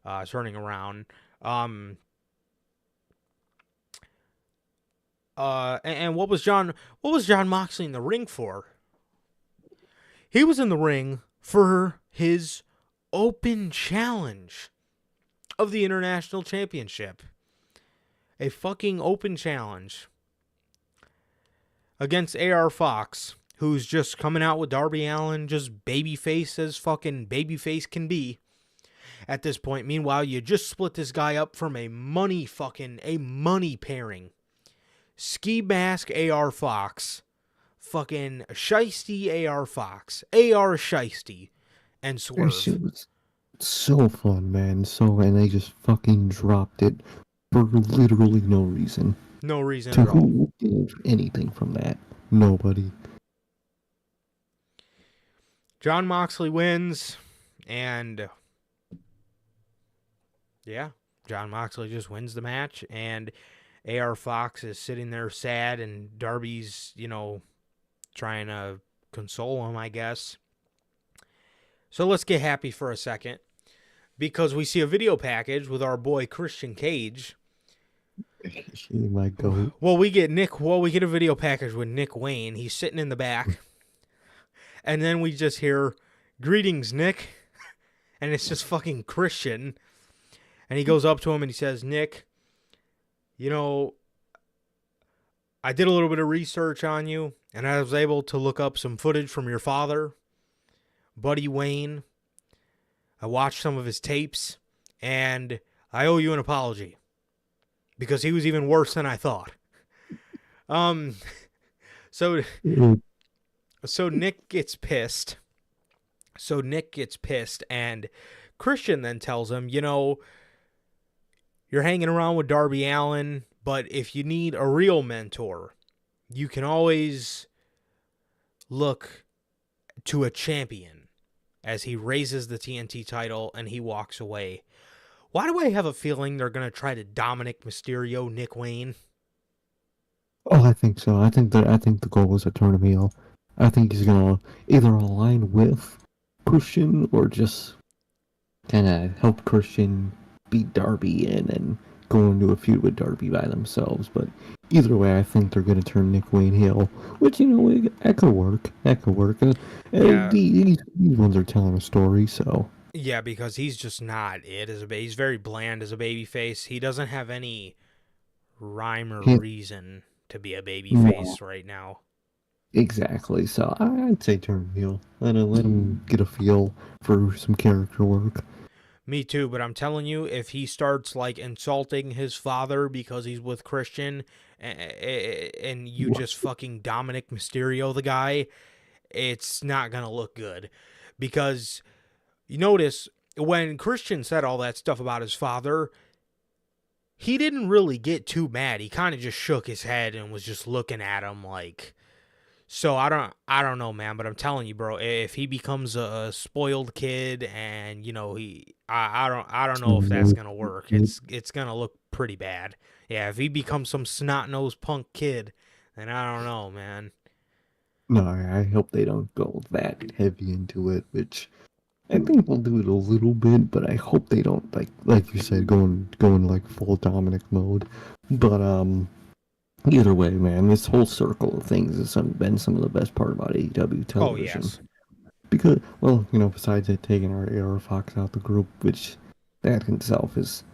around. And what was John Moxley in the ring for? He was in the ring for his open challenge of the International Championship. A fucking open challenge against AR Fox. who's just coming out with Darby Allin, just babyface as fucking babyface can be at this point. Meanwhile, you just split this guy up from a money pairing. Ski Mask AR Fox, fucking Shiesty AR Fox, AR Shiesty, and That Swerve. shit was so fun, man. And they just fucking dropped it for literally no reason. No reason To at all. who gave anything from that? Nobody. John Moxley wins, and yeah, John Moxley just wins the match, and AR Fox is sitting there sad, and Darby's, trying to console him, I guess. So let's get happy for a second, because we see a video package with our boy Christian Cage. My goat. Well, we get a video package with Nick Wayne. He's sitting in the back. And then we just hear, "Greetings, Nick." And it's just fucking Christian. And he goes up to him and he says, "Nick, I did a little bit of research on you, and I was able to look up some footage from your father, Buddy Wayne. I watched some of his tapes, and I owe you an apology, because he was even worse than I thought." So Nick gets pissed. And Christian then tells him, "You're hanging around with Darby Allin, but if you need a real mentor, you can always look to a champion," as he raises the TNT title and he walks away. Why do I have a feeling they're going to try to Dominic Mysterio Nick Wayne? Oh, I think so. I think the goal is to turn him heel. I think he's gonna either align with Christian or just kind of help Christian beat Darby in and go into a feud with Darby by themselves. But either way, I think they're gonna turn Nick Wayne heel, which that could work. Yeah. These ones are telling a story, so. Yeah, because he's just not it as he's very bland as a babyface. He doesn't have any rhyme or reason to be a babyface right now. Exactly. So I'd say turn heel. Let him get a feel for some character work. Me too, but I'm telling you, if he starts insulting his father because he's with Christian, and you just fucking Dominic Mysterio the guy, it's not gonna look good. Because you notice when Christian said all that stuff about his father, he didn't really get too mad. He kind of just shook his head and was just looking at him like. So I don't know, man, but I'm telling you, bro, if he becomes a spoiled kid and I don't know if that's gonna work. It's gonna look pretty bad. Yeah, if he becomes some snot-nosed punk kid, then I don't know, man. No, I hope they don't go that heavy into it, which I think they'll do it a little bit, but I hope they don't like you said, going like full Dominic mode. But either way, man, this whole circle of things has been some of the best part about AEW television. Oh, yes. Because, well, besides it taking our AR Fox out the group, which that itself is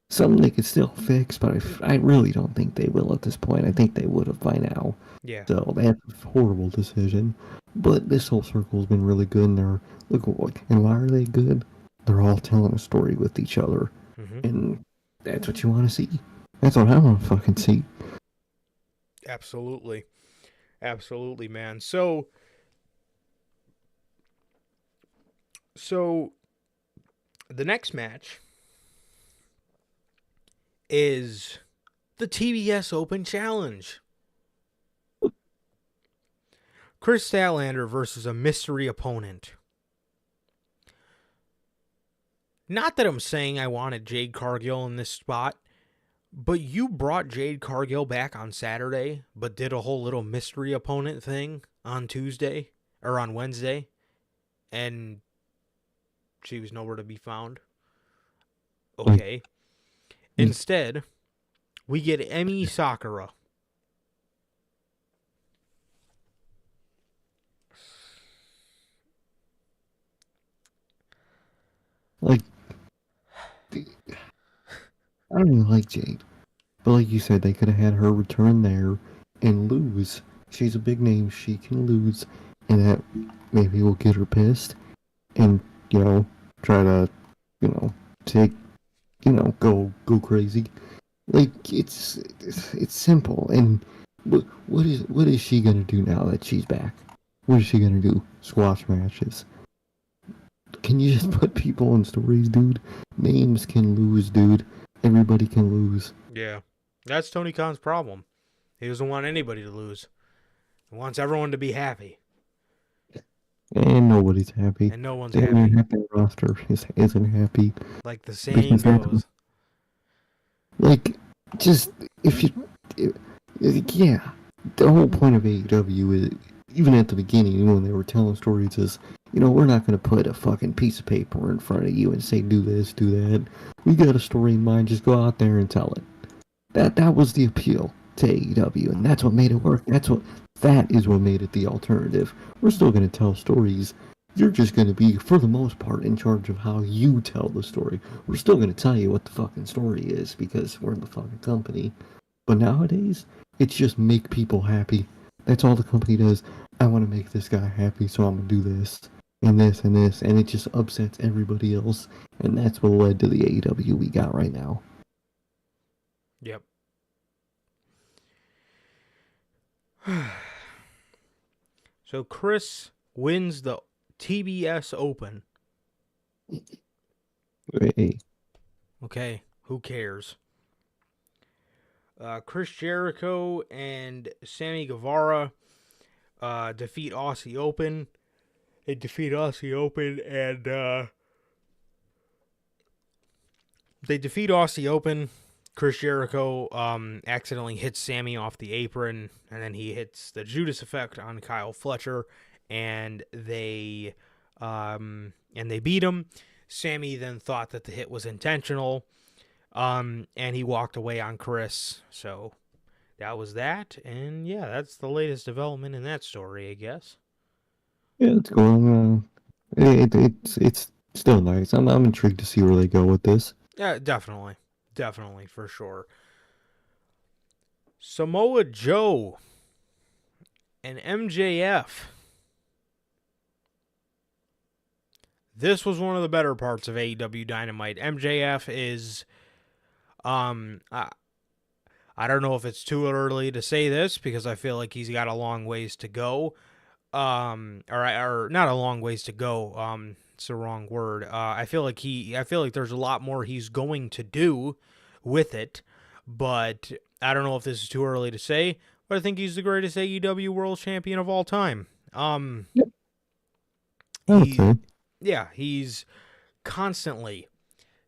something they could still fix, but I really don't think they will at this point. I think they would have by now. Yeah. So that's a horrible decision. But this whole circle has been really good, and and why are they good? They're all telling a story with each other. Mm-hmm. And that's what you want to see. That's what I want to fucking see. Absolutely, man. So the next match is the TBS Open Challenge. Chris Statlander versus a mystery opponent. Not that I'm saying I wanted Jade Cargill in this spot, but you brought Jade Cargill back on Saturday, but did a whole little mystery opponent thing on Tuesday, or on Wednesday, and she was nowhere to be found. Okay. Instead, we get Emi Sakura. I don't even like Jade. But like you said, they could have had her return there and lose. she's a big name. She can lose, and that maybe will get her pissed, and try to take go crazy. Like it's simple. And what is she gonna do now that she's back? What is she gonna do? Squash matches? Can you just put people in stories, dude? Names can lose, dude. Everybody can lose. Yeah. That's Tony Khan's problem. He doesn't want anybody to lose. He wants everyone to be happy. And nobody's happy. And no one's The happy. happy roster isn't happy. Like the saying goes. Like, just, if you... Yeah. The whole point of AEW is, even at the beginning, when they were telling stories, is, we're not going to put a fucking piece of paper in front of you and say, do this, do that. We got a story in mind, just go out there and tell it. That was the appeal to AEW, and that's what made it work. That is what made it the alternative. We're still going to tell stories. You're just going to be, for the most part, in charge of how you tell the story. We're still going to tell you what the fucking story is, because we're the fucking company. But nowadays, it's just make people happy. That's all the company does. I want to make this guy happy, so I'm going to do this, and this, and this, and it just upsets everybody else. And that's what led to the AEW we got right now. Yep. So Chris wins the TBS Open. Hey. Okay, who cares? Chris Jericho and Sammy Guevara defeat Aussie Open. They defeat Aussie Open, and Chris Jericho accidentally hits Sammy off the apron, and then he hits the Judas Effect on Kyle Fletcher, and they beat him. Sammy then thought that the hit was intentional, and he walked away on Chris. So that was that, and yeah, that's the latest development in that story, I guess. Yeah, it's going. It's still nice. I'm intrigued to see where they go with this. Yeah, definitely, for sure. Samoa Joe and MJF. This was one of the better parts of AEW Dynamite. MJF is, I don't know if it's too early to say this, because I feel like he's got a long ways to go. Or not a long ways to go. It's the wrong word. I feel like there's a lot more he's going to do with it, but I don't know if this is too early to say, but I think he's the greatest AEW World Champion of all time. Yep. Okay. He's constantly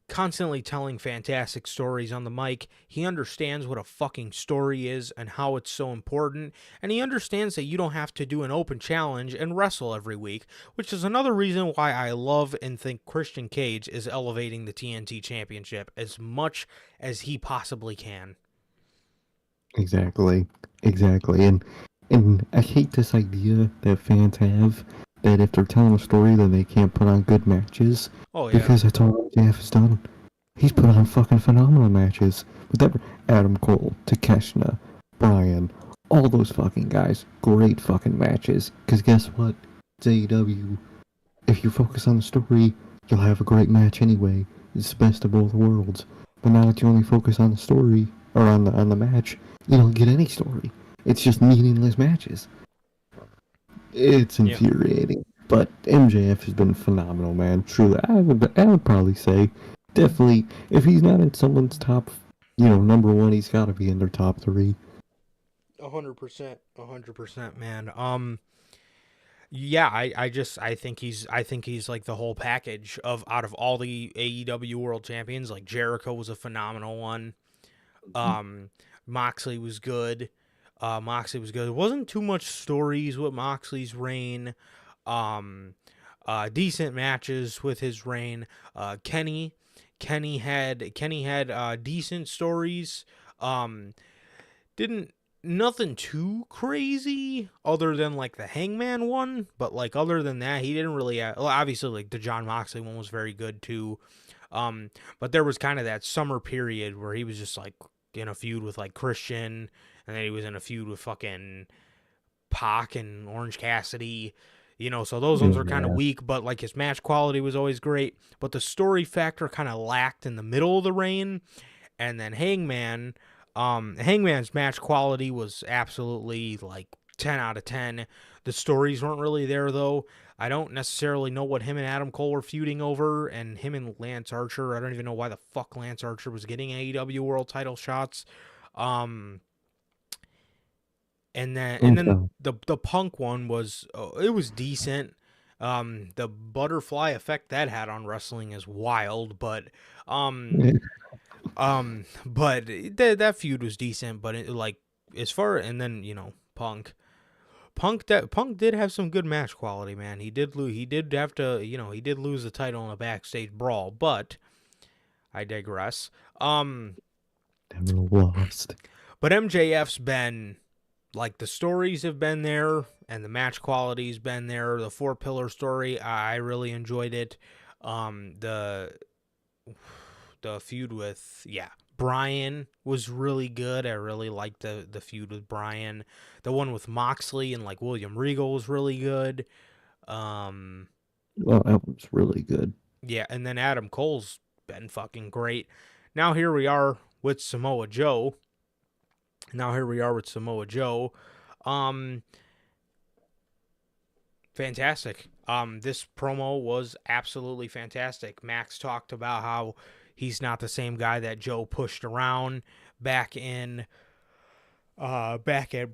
telling fantastic stories on the mic. He understands what a fucking story is and how it's so important, and he understands that you don't have to do an open challenge and wrestle every week, which is another reason why I love and think Christian Cage is elevating the TNT Championship as much as he possibly can. Exactly. And I hate this idea that fans have that if they're telling a story, then they can't put on good matches. Oh, yeah. Because that's all MJF has done. He's put on fucking phenomenal matches. With Adam Cole, Takeshita, Bryan, all those fucking guys. Great fucking matches. Because guess what? It's AEW. If you focus on the story, you'll have a great match anyway. It's the best of both worlds. But now that you only focus on the story, or on the match, you don't get any story. It's just meaningless matches. It's infuriating. But MJF has been phenomenal, man. Truly, I would probably say, definitely, if he's not in someone's top, number one, he's got to be in their top 3. 100%, man. Yeah, I think he's like the whole package out of all the AEW World Champions. Like Jericho was a phenomenal one. Moxley was good. It wasn't too much stories with Moxley's reign. Decent matches with his reign. Kenny had decent stories. Nothing too crazy other than like the Hangman one, but like other than that, he didn't really obviously like the John Moxley one was very good too. But there was kind of that summer period where he was just like in a feud with like Christian, and then he was in a feud with fucking Pac and Orange Cassidy, so those ones are kind of weak, but like his match quality was always great, but the story factor kind of lacked in the middle of the reign. And then Hangman's match quality was absolutely like 10 out of 10. The stories weren't really there though. I don't necessarily know what him and Adam Cole were feuding over, and him and Lance Archer. I don't even know why the fuck Lance Archer was getting AEW World Title shots. And then the Punk one was it was decent. The butterfly effect that had on wrestling is wild, but that feud was decent. But and then Punk did have some good match quality, man. He did have to he did lose the title in a backstage brawl, but I digress. Never lost. But MJF's been. Like, the stories have been there, and the match quality's been there. The 4-pillar story, I really enjoyed it. The feud with, Bryan was really good. I really liked the feud with Bryan. The one with Moxley and, like, William Regal was really good. Well, that was really good. Yeah, and then Adam Cole's been fucking great. Now here we are with Samoa Joe. Fantastic. This promo was absolutely fantastic. Max talked about how he's not the same guy that Joe pushed around back at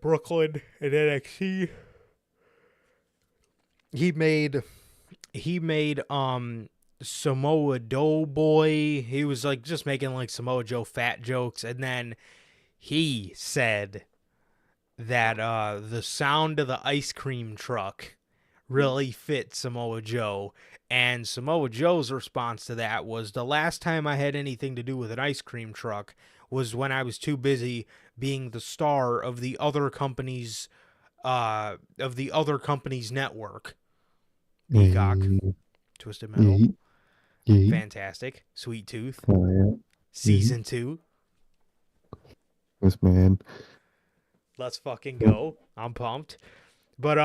Brooklyn in NXT. He made Samoa Doughboy. He was like just making like Samoa Joe fat jokes, and then he said that the sound of the ice cream truck really fit Samoa Joe. And Samoa Joe's response to that was, the last time I had anything to do with an ice cream truck was when I was too busy being the star of the other company's network. Peacock. Twisted Metal. Fantastic. Sweet Tooth. Oh, yeah. Season 2. Yes, man. Let's fucking go. I'm pumped. But,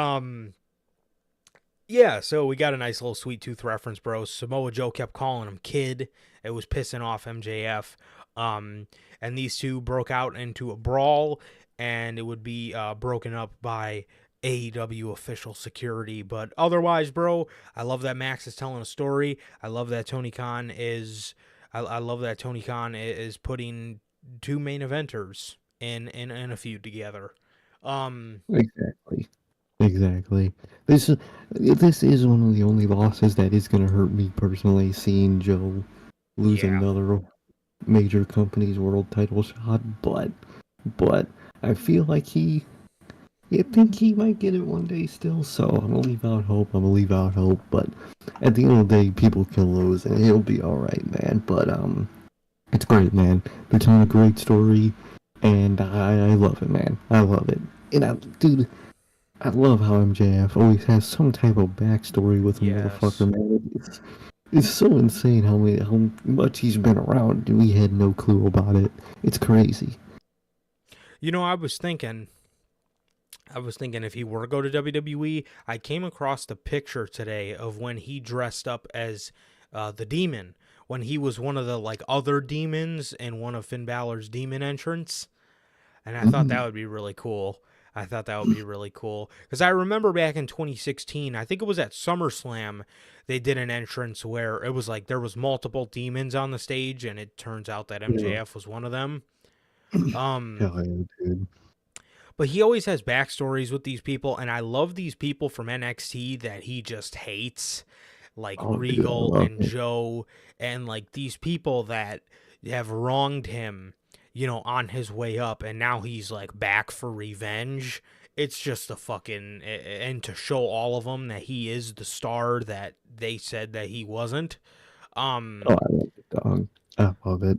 yeah, so we got a nice little Sweet Tooth reference, bro. Samoa Joe kept calling him kid. It was pissing off MJF. And these two broke out into a brawl, and it would be broken up by AEW official security. But otherwise, bro, I love that Max is telling a story. I love that Tony Khan is putting two main eventers in a feud together. Exactly. This is one of the only losses that is going to hurt me personally, seeing Joe lose another major company's world title shot, but I feel like I think he might get it one day still, so I'm gonna leave out hope, but at the end of the day, people can lose, and he'll be alright, man, but it's great, man. They're telling a great story, and I love it, man. I love it. And I love how MJF always has some type of backstory with him, motherfucker, man. It's so insane how much he's been around, and we had no clue about it. It's crazy. I was thinking if he were to go to WWE, I came across the picture today of when he dressed up as the Demon, when he was one of the like other demons in one of Finn Balor's demon entrants, and I thought that would be really cool. Because I remember back in 2016, I think it was at SummerSlam, they did an entrance where it was like there was multiple demons on the stage, and it turns out that MJF was one of them. Hell yeah, dude. But he always has backstories with these people, and I love these people from NXT that he just hates, like Regal and Joe, and like these people that have wronged him, on his way up, and now he's like back for revenge. It's just a fucking, and to show all of them that he is the star that they said that he wasn't. I love it, dog. I love it.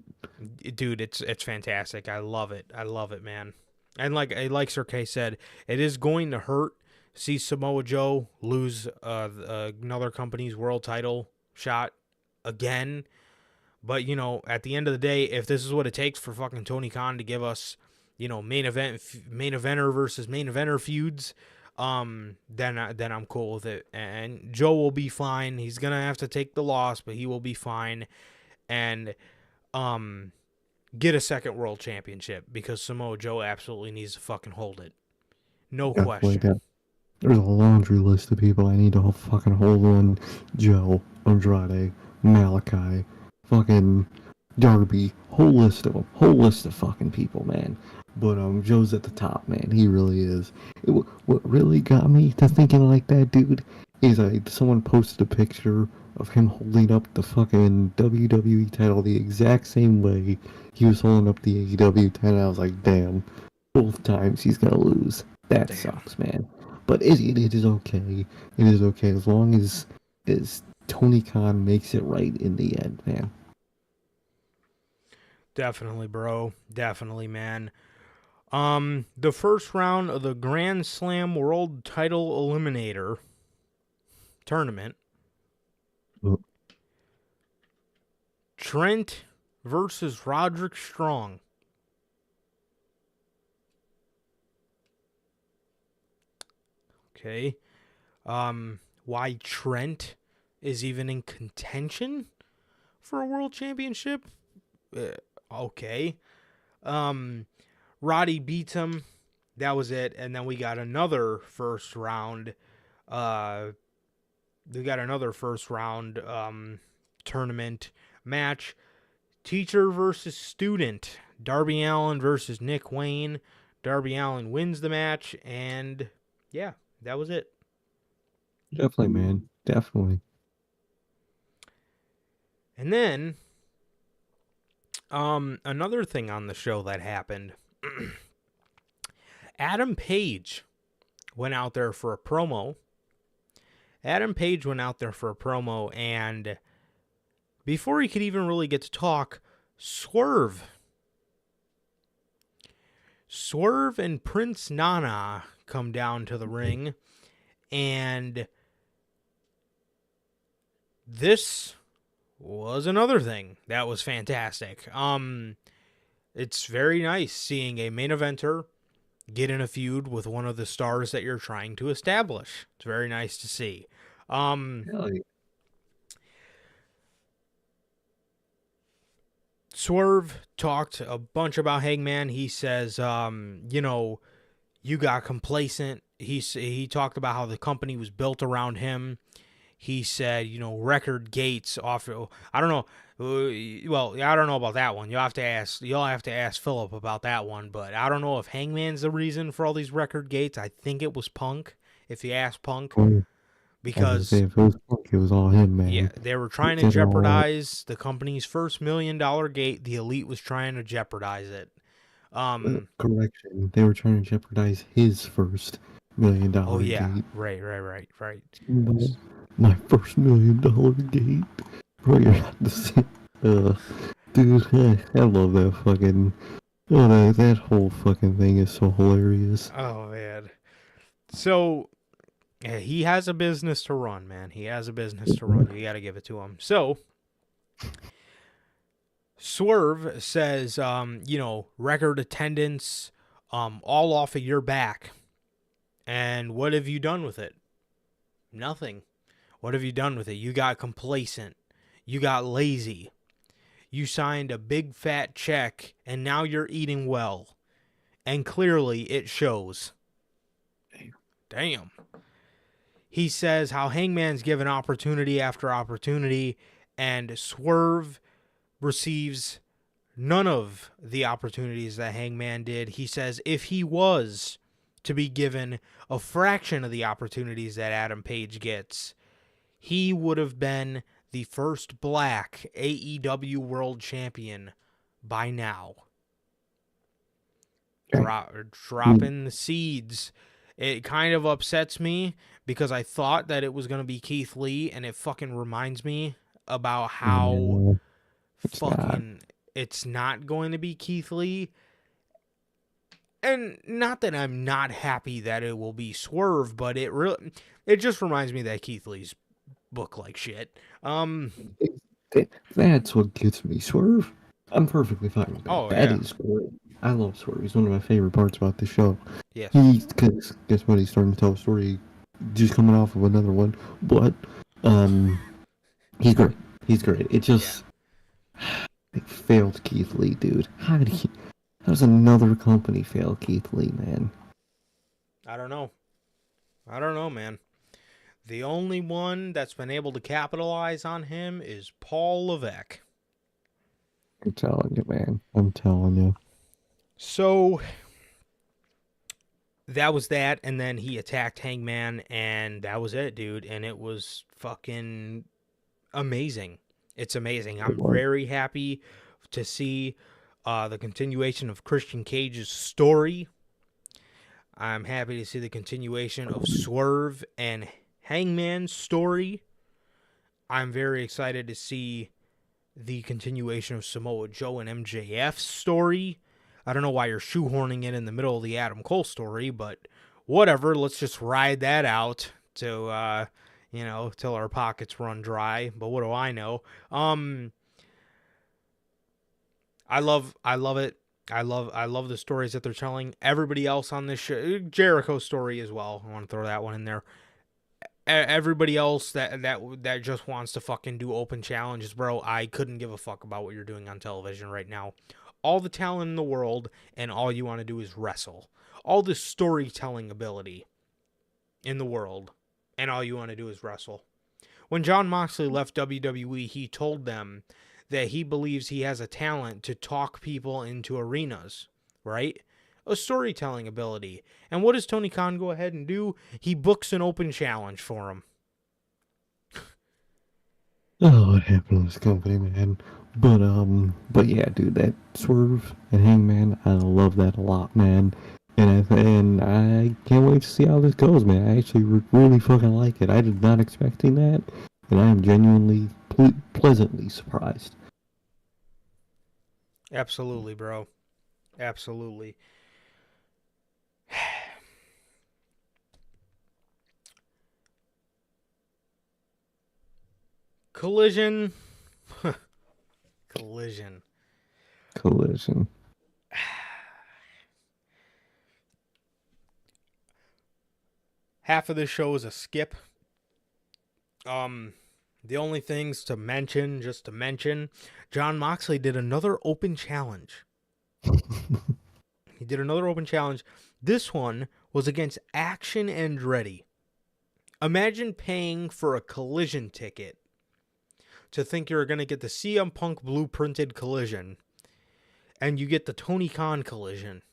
Dude, it's fantastic. I love it, man. And like Sir K said, it is going to hurt to see Samoa Joe lose another company's world title shot again. But, at the end of the day, if this is what it takes for fucking Tony Khan to give us, main eventer versus main eventer feuds, then I'm cool with it. And Joe will be fine. He's gonna have to take the loss, but he will be fine. And get a second world championship because Samoa Joe absolutely needs to fucking hold it. No Definitely, question. there's a laundry list of people I need to fucking hold on. Joe, Andrade, Malachi, fucking Darby, whole list of them, whole list of fucking people, man. But Joe's at the top, man. He really is. What really got me to thinking like that, dude, is someone posted a picture of him holding up the fucking WWE title the exact same way he was holding up the AEW title. I was like, damn, both times he's gonna lose. That sucks, man. But it is okay. It is okay as long as Tony Khan makes it right in the end, man. Definitely, bro. Definitely, man. The first round of the Grand Slam World Title Eliminator Tournament. Oh. Trent versus Roderick Strong. Okay. Why Trent is even in contention for a world championship? Okay. Roddy beats him. That was it. And then we got another first round. Tournament match. Teacher versus student. Darby Allin versus Nick Wayne. Darby Allin wins the match. And yeah, that was it. Definitely, man. Definitely. And then, another thing on the show that happened. Adam Page went out there for a promo. And before he could even really get to talk, Swerve and Prince Nana come down to the ring, and this was another thing that was fantastic. It's very nice seeing a main eventer get in a feud with one of the stars that you're trying to establish. It's very nice to see. Swerve talked a bunch about Hangman. He says, you got complacent. He talked about how the company was built around him. He said, record gates off. I don't know. Well, I don't know about that one. You'll have to ask Philip about that one. But I don't know if Hangman's the reason for all these record gates. I think it was Punk. If you ask Punk, because if it was Punk, it was all him, man. Yeah, they were trying to jeopardize the company's first $1 million gate. The Elite was trying to jeopardize it. Correction. They were trying to jeopardize his first $1 million gate. Oh yeah, right. My first $1 million gate. Bro, you're not the same. Dude, I love that fucking. That whole fucking thing is so hilarious. Oh man. So, yeah, he has a business to run, man. He has a business to run. You got to give it to him. So, Swerve says, record attendance, all off of your back. And what have you done with it? Nothing. What have you done with it? You got complacent. You got lazy. You signed a big fat check, and now you're eating well. And clearly it shows. Damn. He says how Hangman's given opportunity after opportunity, and Swerve receives none of the opportunities that Hangman did. He says if he was to be given a fraction of the opportunities that Adam Page gets, he would have been the first black AEW World Champion by now. Dropping the seeds. It kind of upsets me because I thought that it was going to be Keith Lee, and it fucking reminds me about how it's not going to be Keith Lee. And not that I'm not happy that it will be Swerve, but it just reminds me that Keith Lee's book like shit. That's what gets me. Swerve, I'm perfectly fine with that. Oh, That yeah. is great. I love Swerve. He's one of my favorite parts about the show. Yes. Cause guess what? He's starting to tell a story, just coming off of another one. But he's great. He's great. It just it failed Keith Lee, dude. How does another company fail Keith Lee, man? I don't know. I don't know, man. The only one that's been able to capitalize on him is Paul Levesque. I'm telling you, man. I'm telling you. So that was that, and then he attacked Hangman, and that was it, dude. And it was fucking amazing. It's amazing. I'm very happy to see the continuation of Christian Cage's story. I'm happy to see the continuation of Swerve and Hangman's story. I'm very excited to see the continuation of Samoa Joe and MJF's story. I don't know why you're shoehorning it in the middle of the Adam Cole story, but whatever. Let's just ride that out to, till our pockets run dry. But what do I know? I love it. I love the stories that they're telling. Everybody else on this show, Jericho's story as well. I want to throw that one in there. Everybody else that just wants to fucking do open challenges, bro, I couldn't give a fuck about what you're doing on television right now. All the talent in the world, and all you want to do is wrestle. All the storytelling ability in the world, and all you want to do is wrestle. When Jon Moxley left WWE, he told them that he believes he has a talent to talk people into arenas, right? A storytelling ability. And what does Tony Khan go ahead and do? He books an open challenge for him. Oh, what happened to this company, man? But yeah, dude, that Swerve and Hangman, I love that a lot, man. And I can't wait to see how this goes, man. I actually really fucking like it. I did not expecting that, and I am genuinely pleasantly surprised. Absolutely, bro. Absolutely. Collision. Collision. Half of this show is a skip. The only things to mention, Jon Moxley did another open challenge. He did another open challenge. This one was against Action Andretti. Imagine paying for a Collision ticket to think you're going to get the CM Punk blueprinted Collision, and you get the Tony Khan Collision.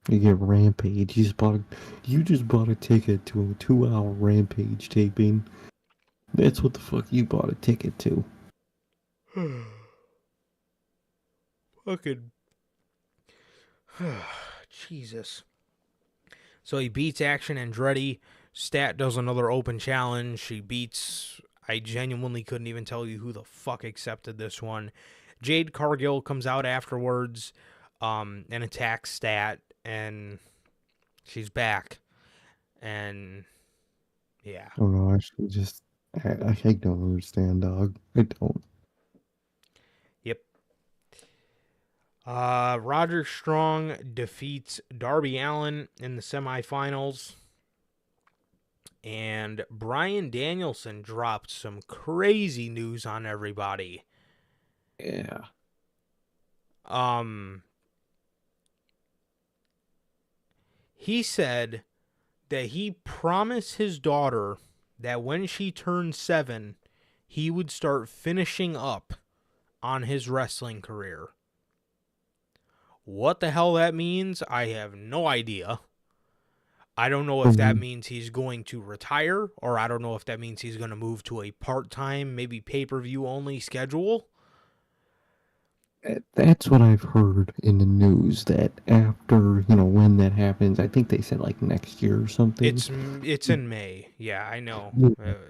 You get Rampage. You just bought a ticket to a 2-hour Rampage taping. That's what the fuck you bought a ticket to. Fucking Jesus. So he beats Action Andretti. Stat does another open challenge. She beats... I genuinely couldn't even tell you who the fuck accepted this one. Jade Cargill comes out afterwards and attacks Stat, and she's back. And yeah. Oh no, actually, I don't understand, dog. I don't. Yep. Roger Strong defeats Darby Allin in the semifinals. And Bryan Danielson dropped some crazy news on everybody. Yeah. He said that he promised his daughter that when she turned 7, he would start finishing up on his wrestling career. What the hell that means, I have no idea. I don't know if that means he's going to retire, or I don't know if that means he's going to move to a part-time, maybe pay-per-view only schedule. That's what I've heard in the news, that after, when that happens, I think they said like next year or something. It's in May. Yeah, I know.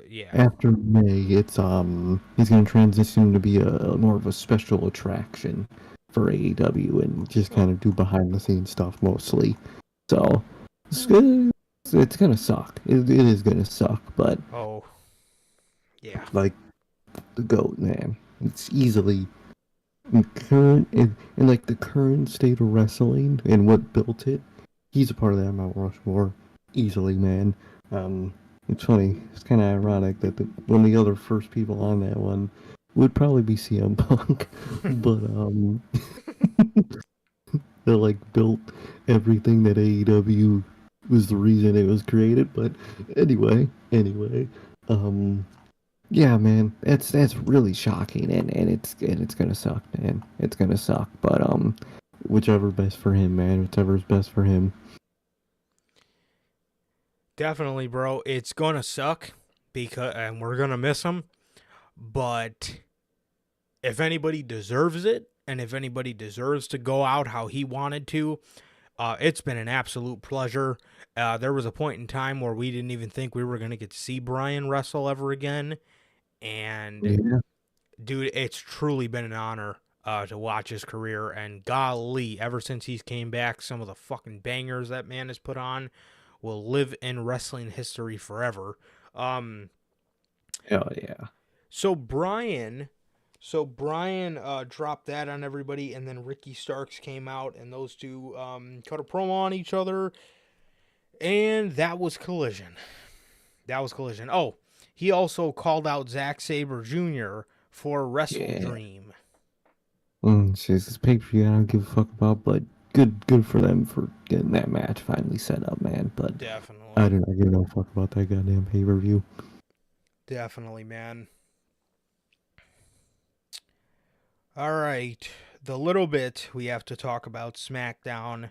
Yeah. After May, it's he's going to transition to be more of a special attraction for AEW and just kind of do behind the scenes stuff mostly. So it's gonna suck. It is gonna suck, but yeah, like the GOAT, man. It's easily in like the current state of wrestling and what built it, he's a part of that Mount Rushmore easily, man. It's funny. It's kind of ironic that one of the other first people on that one would probably be CM Punk, but they like built everything that AEW was the reason it was created. But anyway, um, yeah, man, that's really shocking, and it's gonna suck, man. It's gonna suck, but whichever best for him, man. Whichever's best for him. Definitely, bro. It's gonna suck and we're gonna miss him. But if anybody deserves it, and if anybody deserves to go out how he wanted to, it's been an absolute pleasure. There was a point in time where we didn't even think we were gonna get to see Brian wrestle ever again, and Yeah, dude, it's truly been an honor to watch his career. And golly, ever since he's came back, some of the fucking bangers that man has put on will live in wrestling history forever. hell yeah. So Brian dropped that on everybody, and then Ricky Starks came out, and those two cut a promo on each other, and that was Collision. Oh, he also called out Zack Sabre Jr. for Wrestle Yeah. Dream. She's this pay-per-view I don't give a fuck about, but good for them for getting that match finally set up, man. But Definitely. I do not give no fuck about that goddamn pay-per-view. Definitely, man. All right. The little bit we have to talk about SmackDown.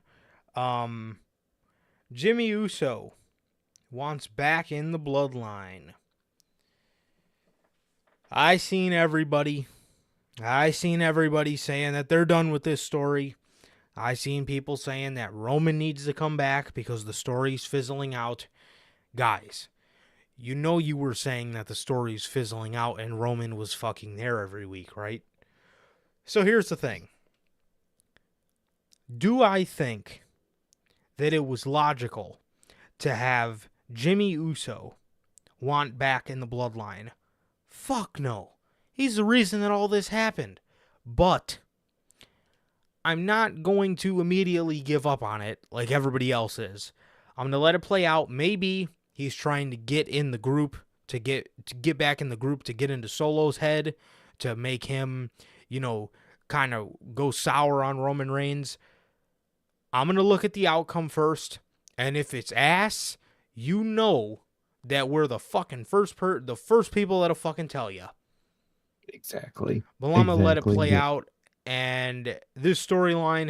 Jimmy Uso wants back in the bloodline. I seen everybody saying that they're done with this story. I seen people saying that Roman needs to come back because the story's fizzling out. Guys, you know you were saying that the story's fizzling out and Roman was fucking there every week, right? So here's the thing. Do I think that it was logical to have Jimmy Uso want back in the bloodline? Fuck no. He's the reason that all this happened. But I'm not going to immediately give up on it like everybody else is. I'm going to let it play out. Maybe he's trying to get in the group, to get back in the group, to get into Solo's head, to make him, kind of go sour on Roman Reigns. I'm going to look at the outcome first, and if it's ass, you know that we're the fucking first people that'll fucking tell you. Exactly. But I'm going to let it play yeah. out, and this storyline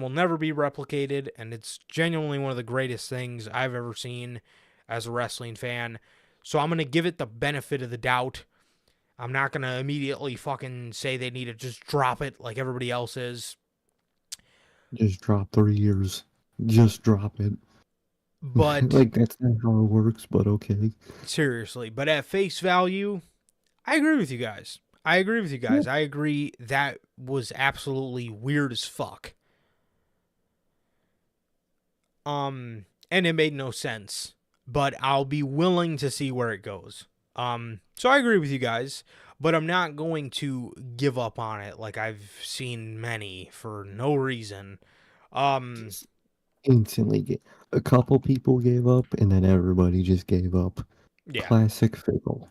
will never be replicated, and it's genuinely one of the greatest things I've ever seen as a wrestling fan. So I'm going to give it the benefit of the doubt. I'm not going to immediately fucking say they need to just drop it like everybody else is. Just drop 3 years. Just drop it. But like, that's not how it works, but okay. seriously, but at face value, I agree with you guys. I agree that was absolutely weird as fuck. And it made no sense, but I'll be willing to see where it goes. So I agree with you guys, but I'm not going to give up on it like I've seen many for no reason. Just instantly a couple people gave up, and then everybody just gave up. Yeah. Classic fickle.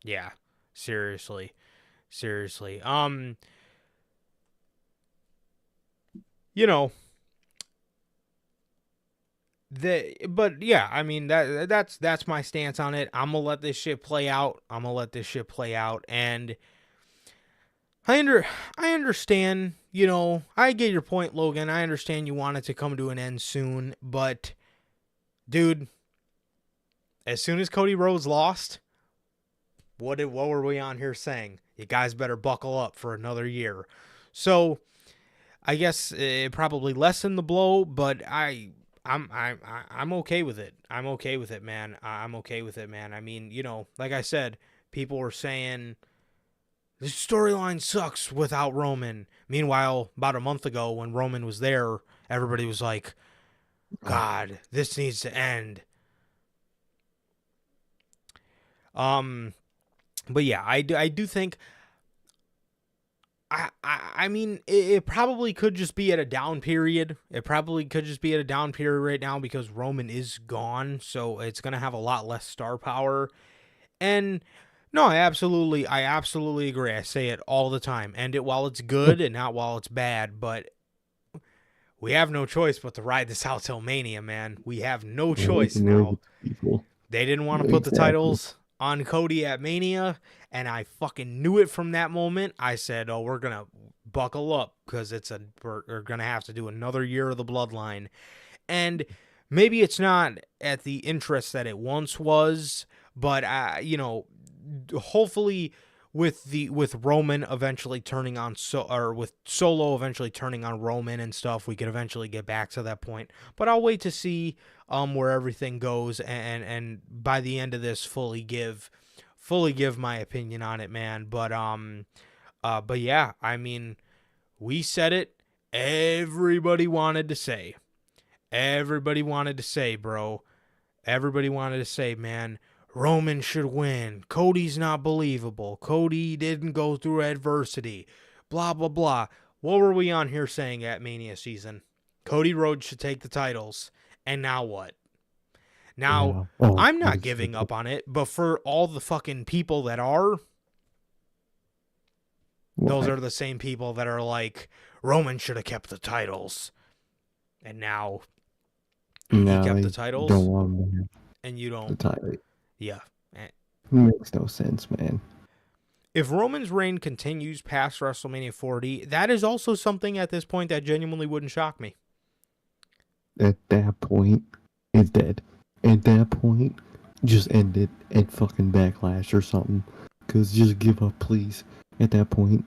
Yeah. Seriously. But yeah, I mean that's my stance on it. I'm gonna let this shit play out. And I understand, I get your point, Logan. I understand you want it to come to an end soon, but dude, as soon as Cody Rhodes lost, what were we on here saying? You guys better buckle up for another year. So I guess it probably lessened the blow, but I'm okay with it. I'm okay with it, man. I mean, like I said, people were saying the storyline sucks without Roman. Meanwhile, about a month ago when Roman was there, everybody was like, God, this needs to end. But yeah, I do think I mean, it probably could just be at a down period. It probably could just be at a down period right now because Roman is gone, so it's gonna have a lot less star power. And no, I absolutely agree. I say it all the time. End it while it's good and not while it's bad. But we have no choice but to ride this out till Mania, man. We have no choice now. People. They didn't want to put the titles on Cody at Mania, and I fucking knew it from that moment. I said, "Oh, we're gonna buckle up because we're gonna have to do another year of the Bloodline." And maybe it's not at the interest that it once was, but hopefully with Roman eventually turning on with Solo eventually turning on Roman and stuff, we could eventually get back to that point. But I'll wait to see where everything goes and by the end of this fully give my opinion on it, man. But yeah, I mean, we said it. Everybody wanted to say, bro. Everybody wanted to say, man, Roman should win. Cody's not believable. Cody didn't go through adversity. Blah, blah, blah. What were we on here saying at Mania season? Cody Rhodes should take the titles. And now what? Now, I'm not giving up on it, but for all the fucking people that are, those are the same people that are like, Roman should have kept the titles. And now he kept the titles. Don't want him and you don't. the title. Yeah. Makes no sense, man. If Roman's reign continues past WrestleMania 40, that is also something at this point that genuinely wouldn't shock me. At that point, it's dead. At that point, just end it at fucking Backlash or something. Because just give up, please. At that point.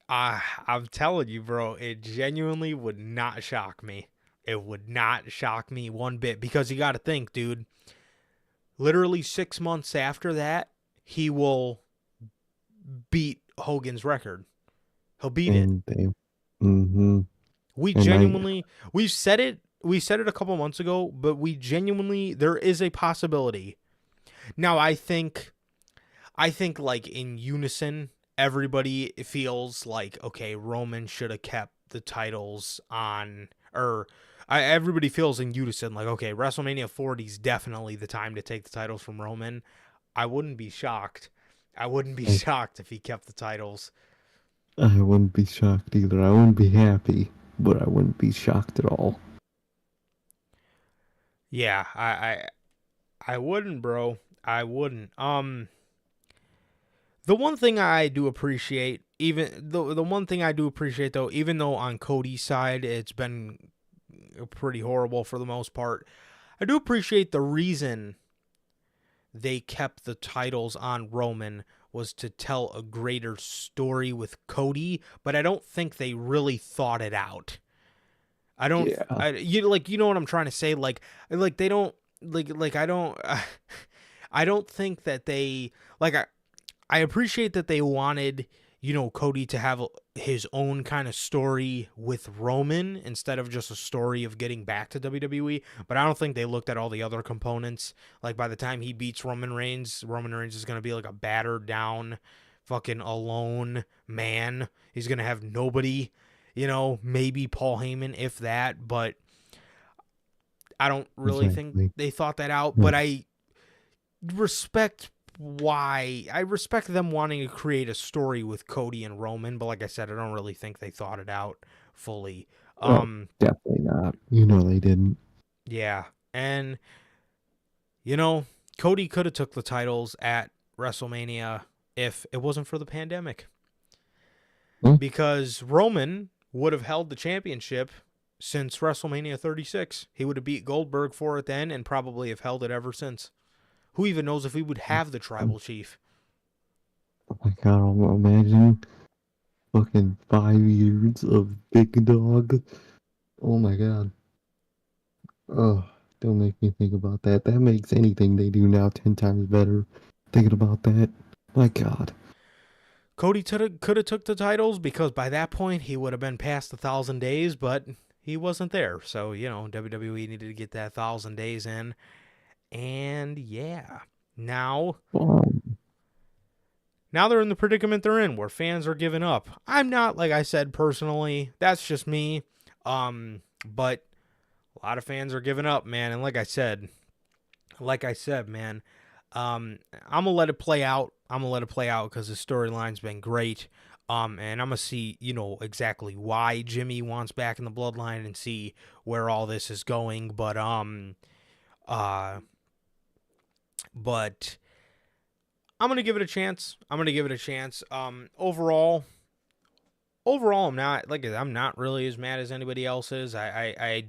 I'm telling you, bro, it genuinely would not shock me. It would not shock me one bit. Because you got to think, dude. Literally 6 months after that, he will beat Hogan's record. He'll beat it. Mm-hmm. We've said it a couple months ago, but there is a possibility. Now, I think like in unison, everybody feels like, okay, Roman should have kept the titles on, everybody feels in unison, like, okay, WrestleMania 40 is definitely the time to take the titles from Roman. I wouldn't be shocked. If he kept the titles. I wouldn't be shocked either. I wouldn't be happy, but I wouldn't be shocked at all. Yeah, I wouldn't, bro. I wouldn't. The one thing I do appreciate, though, even though on Cody's side it's been pretty horrible for the most part, I do appreciate the reason they kept the titles on Roman was to tell a greater story with Cody, but I don't think they really thought it out. I don't, you know what I'm trying to say? Like they don't, I don't, I don't think that they, I appreciate that they wanted, Cody to have his own kind of story with Roman instead of just a story of getting back to WWE. But I don't think they looked at all the other components. Like by the time he beats Roman Reigns is going to be like a battered down, fucking alone man. He's going to have nobody, maybe Paul Heyman, if that. But I don't really think they thought that out. But I respect them wanting to create a story with Cody and Roman, but like I said, I don't really think they thought it out fully. Definitely not. They didn't. Yeah. And Cody could have took the titles at WrestleMania if it wasn't for the pandemic. Because Roman would have held the championship since WrestleMania 36. He would have beat Goldberg for it then and probably have held it ever since. Who even knows if we would have the tribal chief? Oh my god, imagine fucking 5 years of Big Dog. Oh my god. Oh, don't make me think about that. That makes anything they do now 10 times better. Thinking about that. My god. Cody could have took the titles because by that point he would have been past 1,000 days, but he wasn't there. So, WWE needed to get that 1,000 days in. And yeah, now now they're in the predicament they're in, where fans are giving up. I'm not, like I said, personally. That's just me. But a lot of fans are giving up, man. And like I said, man, I'm gonna let it play out. Because the storyline's been great. And I'm gonna see, exactly why Jimmy wants back in the bloodline and see where all this is going. But I'm gonna give it a chance. Overall, I'm not really as mad as anybody else is. I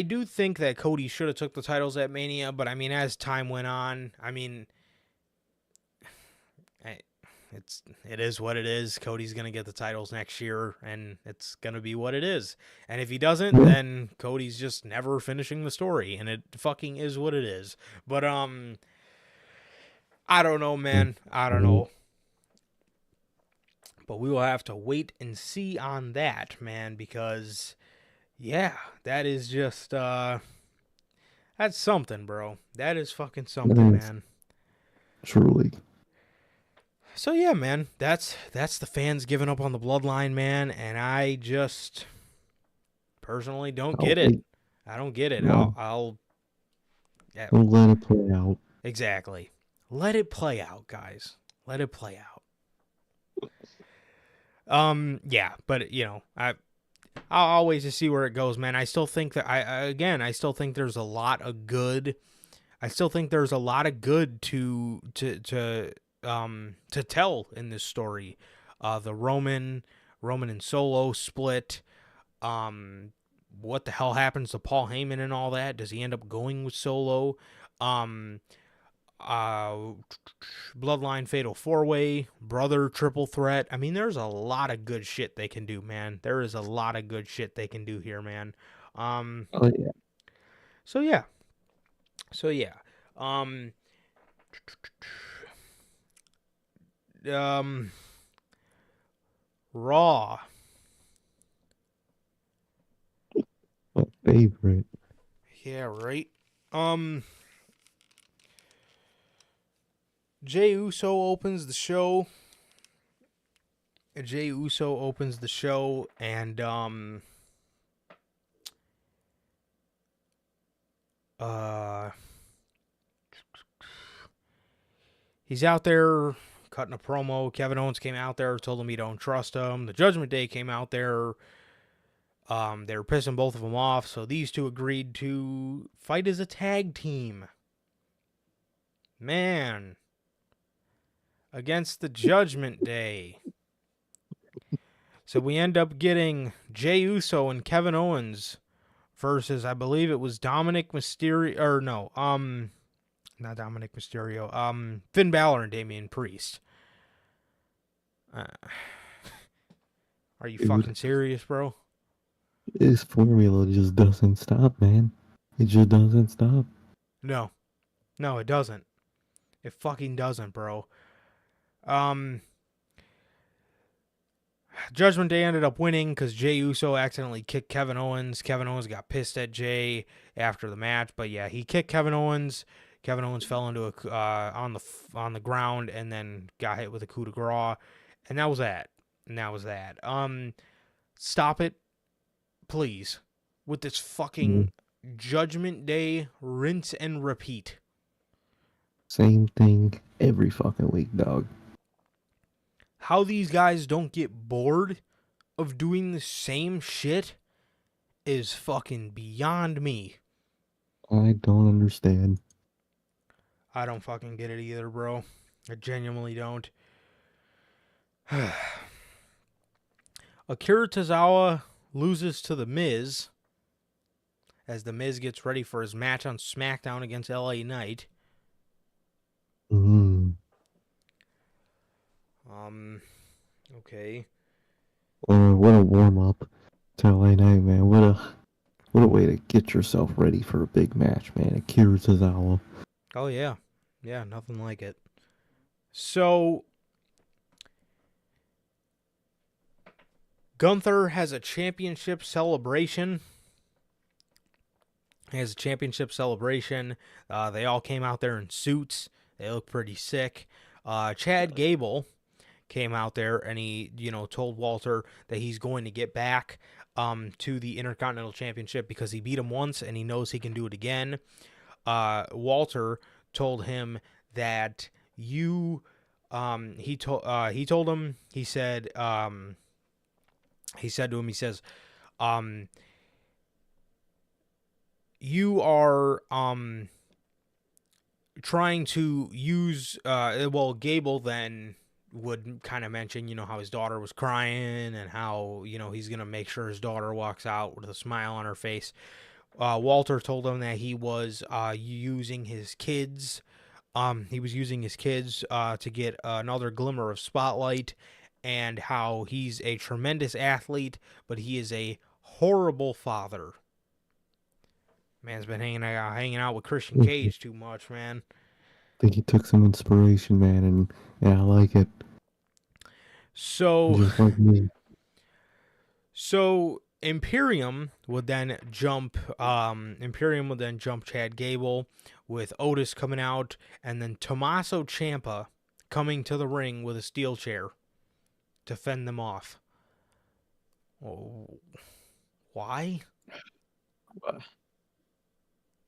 do think that Cody should have took the titles at Mania, but I mean, as time went on, I mean, it is what it is. Cody's gonna get the titles next year, and it's gonna be what it is. And if he doesn't, then Cody's just never finishing the story, and it fucking is what it is. But I don't know, man. I don't know. But we will have to wait and see on that, man, because yeah, that is just that's something, bro. That is fucking something, man. Truly. So yeah, man, that's the fans giving up on the bloodline, man, and I just personally don't get it. I don't get it. No. I'll let it play out. Exactly. Let it play out, guys. Let it play out. Yeah, but I'll always just see where it goes, man. I still think that I still think there's a lot of good. I still think there's a lot of good to tell in this story. The Roman and Solo split. What the hell happens to Paul Heyman and all that? Does he end up going with Solo? Bloodline Fatal 4-Way, Brother Triple Threat. I mean, there's a lot of good shit they can do, man. There is a lot of good shit they can do here, man. Oh yeah. So yeah. Raw. My favorite. Yeah, right. Jey Uso opens the show. And he's out there cutting a promo. Kevin Owens came out there, told him he don't trust him. The Judgment Day came out there. They were pissing both of them off, so these two agreed to fight as a tag team. Man. Against the Judgment Day. So we end up getting Jey Uso and Kevin Owens versus, I believe it was Dominic Mysterio, or no, not Dominic Mysterio, Finn Balor and Damian Priest. Are you fucking serious, bro? This formula just doesn't stop, man. It just doesn't stop. No, it doesn't. It fucking doesn't, bro. Judgment Day ended up winning because Jey Uso accidentally kicked Kevin Owens. Kevin Owens got pissed at Jey after the match, but yeah, he kicked Kevin Owens. Kevin Owens fell into on the ground and then got hit with a coup de grace, and that was that. Stop it, please, with this fucking Judgment Day rinse and repeat. Same thing every fucking week, dog. How these guys don't get bored of doing the same shit is fucking beyond me. I don't understand. I don't fucking get it either, bro. I genuinely don't. Akira Tozawa loses to The Miz as The Miz gets ready for his match on SmackDown against LA Knight. Okay. What a warm up to LA Knight, man. What a way to get yourself ready for a big match, man. Akira Tozawa. Oh yeah. Yeah, nothing like it. So Gunther has a championship celebration. They all came out there in suits. They look pretty sick. Chad Gable came out there and he, told Walter that he's going to get back to the Intercontinental Championship because he beat him once and he knows he can do it again. Walter told him that he told him, he said to him, he says, you are trying to use Gable then would kind of mention, how his daughter was crying and how, he's going to make sure his daughter walks out with a smile on her face. Walter told him that he was using his kids. He was using his kids to get another glimmer of spotlight, and how he's a tremendous athlete, but he is a horrible father. Man's been hanging out with Christian Cage too much, man. I think he took some inspiration, man, and I like it. So, just like me. So Imperium would then jump Chad Gable, with Otis coming out, and then Tommaso Ciampa coming to the ring with a steel chair to fend them off. Oh, why?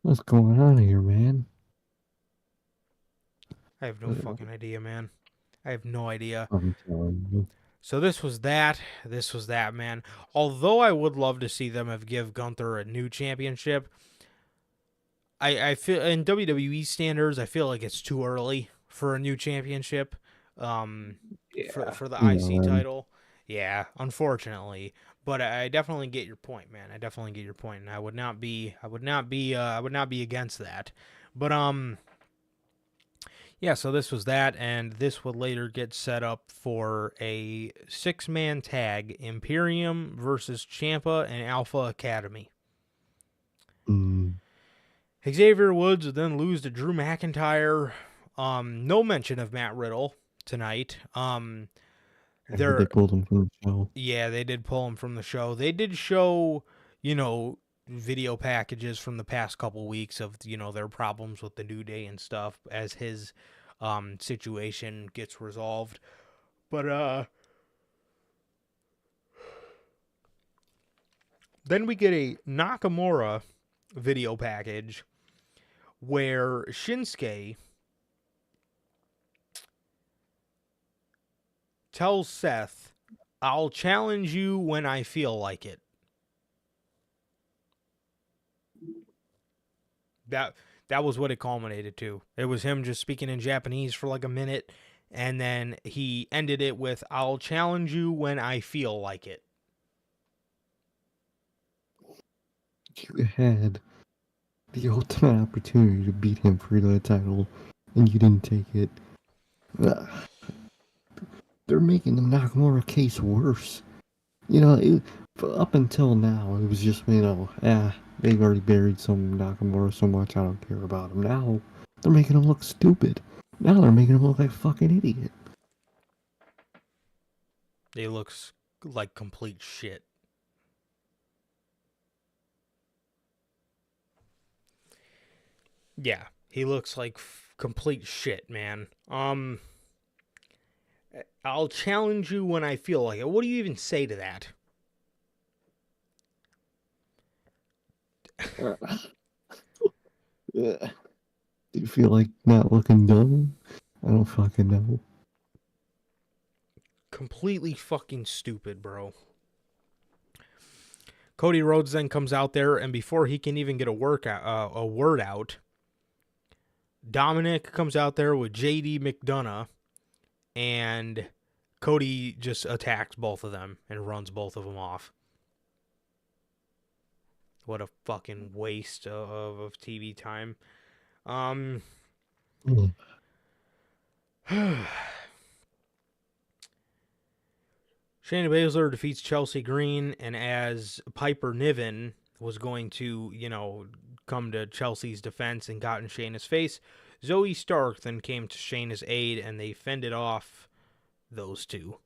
What's going on here, man? I have no fucking idea, man. I have no idea. I'm telling you. So this was that, man. Although I would love to see them give Gunther a new championship, I feel in WWE standards, I feel like it's too early for a new championship. For the IC title. Yeah, unfortunately. But I definitely get your point, man. I definitely get your point, and I would not be against that. But yeah, so this was that, and this would later get set up for a 6-man tag, Imperium versus Ciampa and Alpha Academy. Xavier Woods would then lose to Drew McIntyre. No mention of Matt Riddle tonight. They pulled him from the show. Yeah, they did pull him from the show. They did show, video packages from the past couple weeks of, their problems with the New Day and stuff as his situation gets resolved. But then we get a Nakamura video package where Shinsuke tells Seth, "I'll challenge you when I feel like it." That was what it culminated to. It was him just speaking in Japanese for like a minute, and then he ended it with, "I'll challenge you when I feel like it." You had the ultimate opportunity to beat him for the title, and you didn't take it. They're making the Nakamura case worse. Up until now, it was just, they've already buried some Nakamura so much, I don't care about him. Now, they're making him look stupid. Now they're making him look like a fucking idiot. He looks like complete shit. Yeah, he looks like complete shit, man. I'll challenge you when I feel like it. What do you even say to that? Do you feel like not looking dumb? I don't fucking know. Completely fucking stupid, bro. Cody Rhodes then comes out there, and before he can even get a word out, Dominic comes out there with JD McDonough, and Cody just attacks both of them and runs both of them off. What a fucking waste of TV time. Shayna Baszler defeats Chelsea Green, and as Piper Niven was going to, come to Chelsea's defense and got in Shayna's face, Zoe Stark then came to Shayna's aid, and they fended off those two.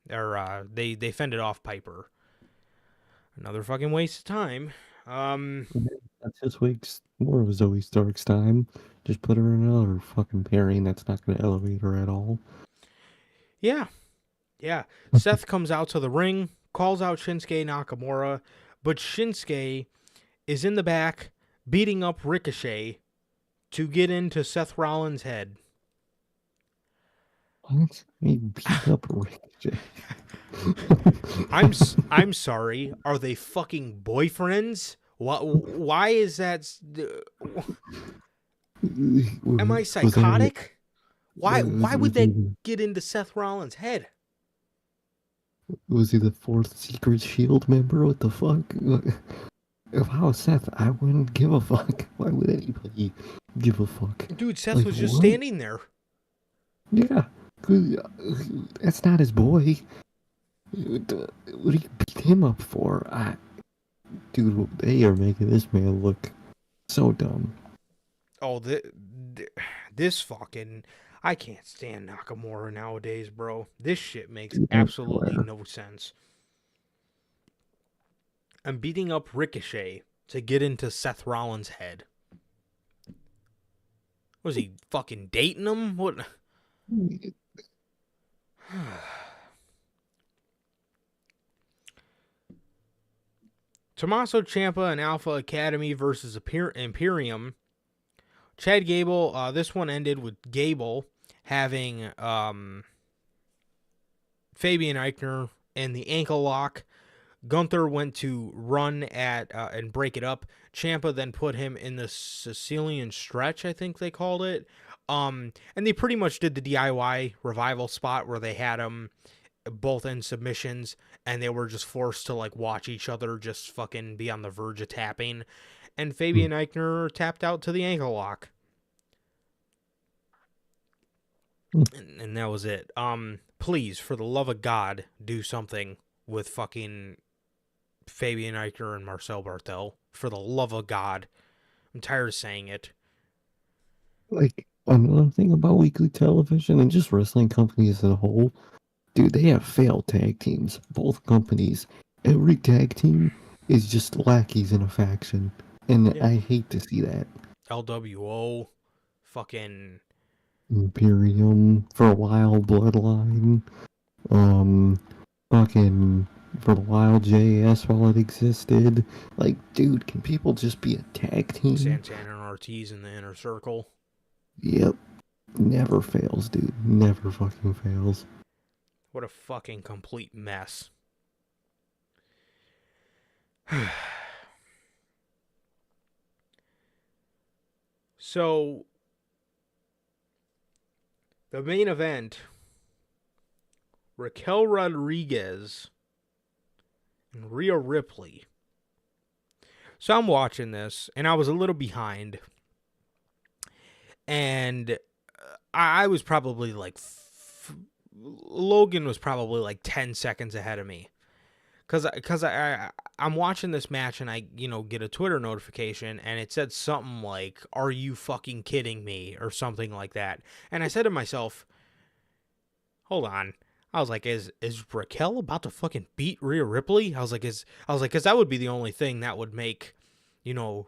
They fended off Piper. Another fucking waste of time. I Let's just waste more of Zoe Stark's time. Just put her in another fucking pairing that's not going to elevate her at all. Yeah. Yeah. Seth comes out to the ring, calls out Shinsuke Nakamura, but Shinsuke is in the back beating up Ricochet to get into Seth Rollins' head. What? He beat up Ricochet. I'm sorry. Are they fucking boyfriends? Why is that? Am I psychotic? Why would they get into Seth Rollins' head? Was he the fourth Secret Shield member? What the fuck? If I was Seth, I wouldn't give a fuck. Why would anybody give a fuck? Dude, Seth was just standing there. Yeah, that's not his boy. What do you beat him up for? Dude, they are making this man look so dumb. Oh, this fucking... I can't stand Nakamura nowadays, bro. This shit makes absolutely no sense. I'm beating up Ricochet to get into Seth Rollins' head. Was he fucking dating him? What? Tommaso Ciampa and Alpha Academy versus Imperium. Chad Gable, this one ended with Gable having Fabian Eichner in the ankle lock. Gunther went to run at and break it up. Ciampa then put him in the Sicilian stretch, I think they called it. And they pretty much did the DIY revival spot where they had them both in submissions and they were just forced to like watch each other just fucking be on the verge of tapping. And Fabian Eichner tapped out to the ankle lock. And that was it. Please, for the love of God, do something with fucking Fabian Eichner and Marcel Barthel. For the love of God. I'm tired of saying it. Like, another thing about weekly television and just wrestling companies as a whole, dude, they have failed tag teams. Both companies. Every tag team is just lackeys in a faction. And Yeah. I hate to see that. LWO. Fucking... Imperium, for a while, Bloodline, fucking, for a while, JAS while it existed. Like, dude, can people just be a tag team? Santana and Ortiz in the Inner Circle. Yep. Never fails, dude. Never fucking fails. What a fucking complete mess. So, the main event, Raquel Rodriguez and Rhea Ripley. So I'm watching this, and I was a little behind. And I was probably like... Logan was probably like 10 seconds ahead of me. Because I'm watching this match, and I, get a Twitter notification, and it said something like, "Are you fucking kidding me?" or something like that. And I said to myself, hold on. I was like, is Raquel about to fucking beat Rhea Ripley? I was like, because that would be the only thing that would make, I know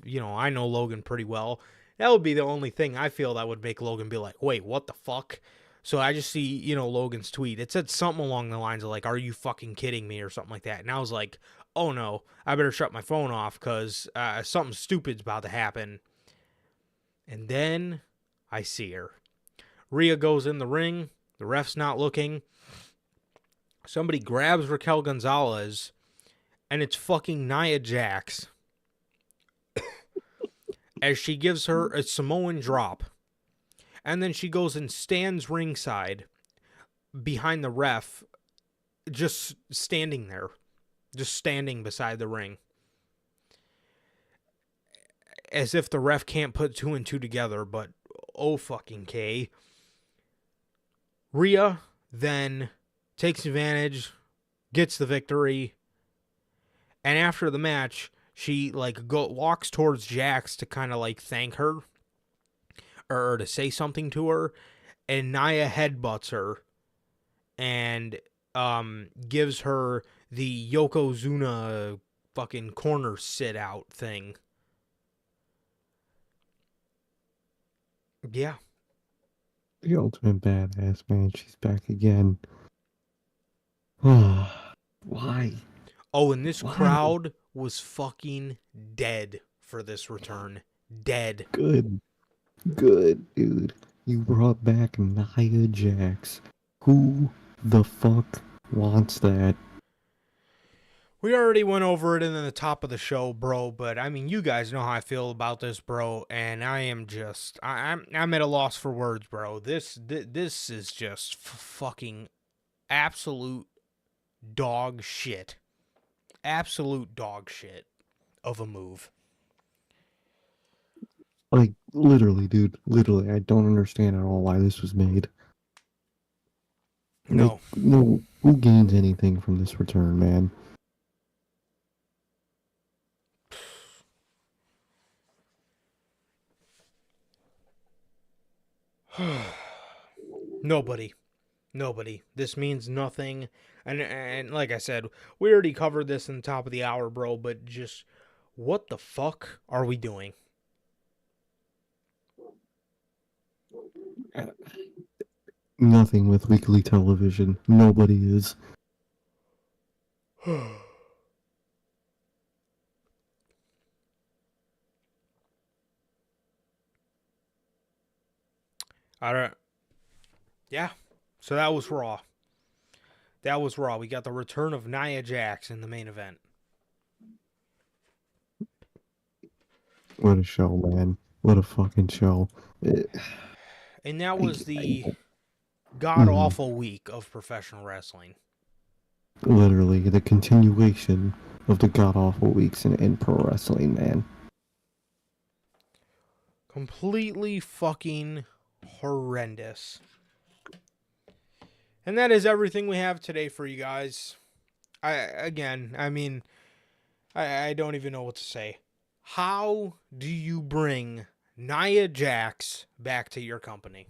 Logan pretty well. That would be the only thing I feel that would make Logan be like, wait, what the fuck? So I just see, Logan's tweet. It said something along the lines of like, "Are you fucking kidding me?" or something like that. And I was like, oh no, I better shut my phone off because something stupid's about to happen. And then I see her. Rhea goes in the ring. The ref's not looking. Somebody grabs Raquel Gonzalez, and it's fucking Nia Jax. As she gives her a Samoan drop. And then she goes and stands ringside behind the ref, just standing there. Just standing beside the ring. As if the ref can't put two and two together, but oh fucking K. Rhea then takes advantage, gets the victory, and after the match, she walks towards Jax to kind of like thank her. Or to say something to her, and Nia headbutts her and gives her the Yokozuna fucking corner sit out thing. Yeah. The ultimate badass, man. She's back again. Why? Oh, and this Why? crowd was fucking dead for this return. Dead. Good. Good, dude. You brought back Nia Jax. Who the fuck wants that? We already went over it in the top of the show, bro, but I mean, you guys know how I feel about this, bro, and I am just I'm at a loss for words, bro. This is just fucking absolute dog shit. Absolute dog shit of a move. Like, literally, dude. Literally, I don't understand at all why this was made. Like, No. no, who gains anything from this return, man? Nobody. This means nothing. And like I said, we already covered this in the top of the hour, bro, but just what the fuck are we doing? Nothing with weekly television. Nobody is. I don't. Yeah. So that was Raw. That was Raw. We got the return of Nia Jax in the main event. What a show, man. What a fucking show. And that was the Mhm. god awful week of professional wrestling. Literally, the continuation of the god awful weeks in pro wrestling, man. Completely fucking horrendous. And that is everything we have today for you guys. I don't even know what to say. How do you bring Nia Jax back to your company?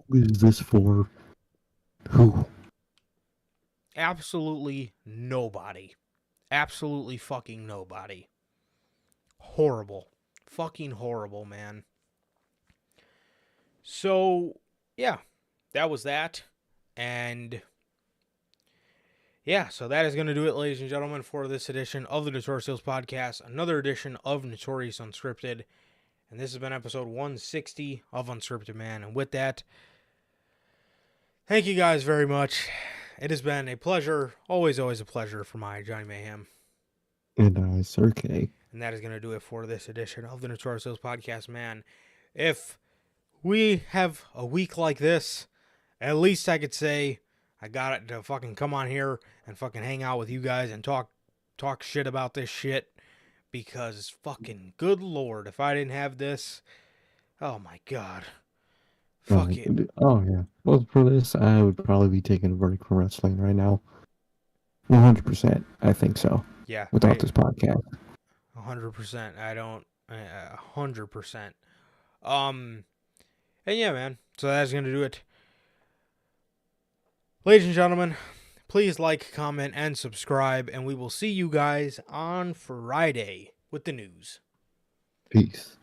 Who is this for? Who? Absolutely nobody. Absolutely fucking nobody. Horrible. Fucking horrible, man. So, yeah, that was that. And yeah, so that is going to do it, ladies and gentlemen, for this edition of the Notorious Podcast. Another edition of Notorious Unscripted. And this has been episode 160 of Unscripted, man. And with that, thank you guys very much. It has been a pleasure, always a pleasure for my Johnny Mayhem. And Sir K. And that is going to do it for this edition of the Notorious Podcast, man. If we have a week like this, at least I could say I got it to fucking come on here and fucking hang out with you guys and talk shit about this shit. Because fucking good lord, if I didn't have this, oh my god. Fuck it. Oh, yeah. Well, for this, I would probably be taking a break from wrestling right now. 100%. I think so. Yeah. Without this podcast. 100%. I don't. 100%. And yeah, man. So that's going to do it. Ladies and gentlemen, please like, comment, and subscribe. And we will see you guys on Friday with the news. Peace.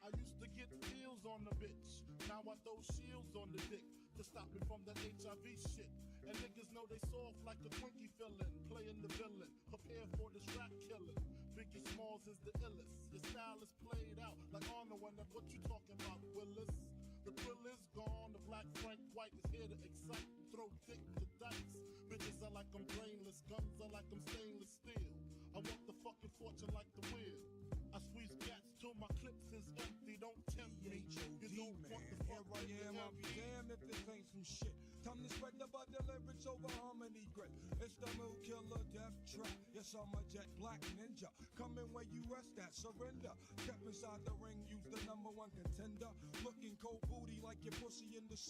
I used to get deals on the bitch. Now I throw shields on the dick to stop me from that HIV shit. And niggas know they soft like a Twinkie fillin', playing the villain, prepare for this rap killing. Biggie Smalls is the illest. Your style is played out like Arnold when that what you talking about, Willis? The thrill is gone, the black Frank White is here to excite, throw dick to dice. Bitches are like I'm brainless, guns are like I'm stainless steel. I want the fucking fortune like the wheel. I squeeze cats till my clips is empty, don't tempt me. You don't want the fuck with the I'll be damned if this ain't some shit. Time to spread the bud lyrics over harmony grip. It's the mood killer death trap. Yes, I'm a jet black ninja. Coming where you rest at, surrender. Step inside the ring, use the #1 contender. Looking cold booty like your pussy in the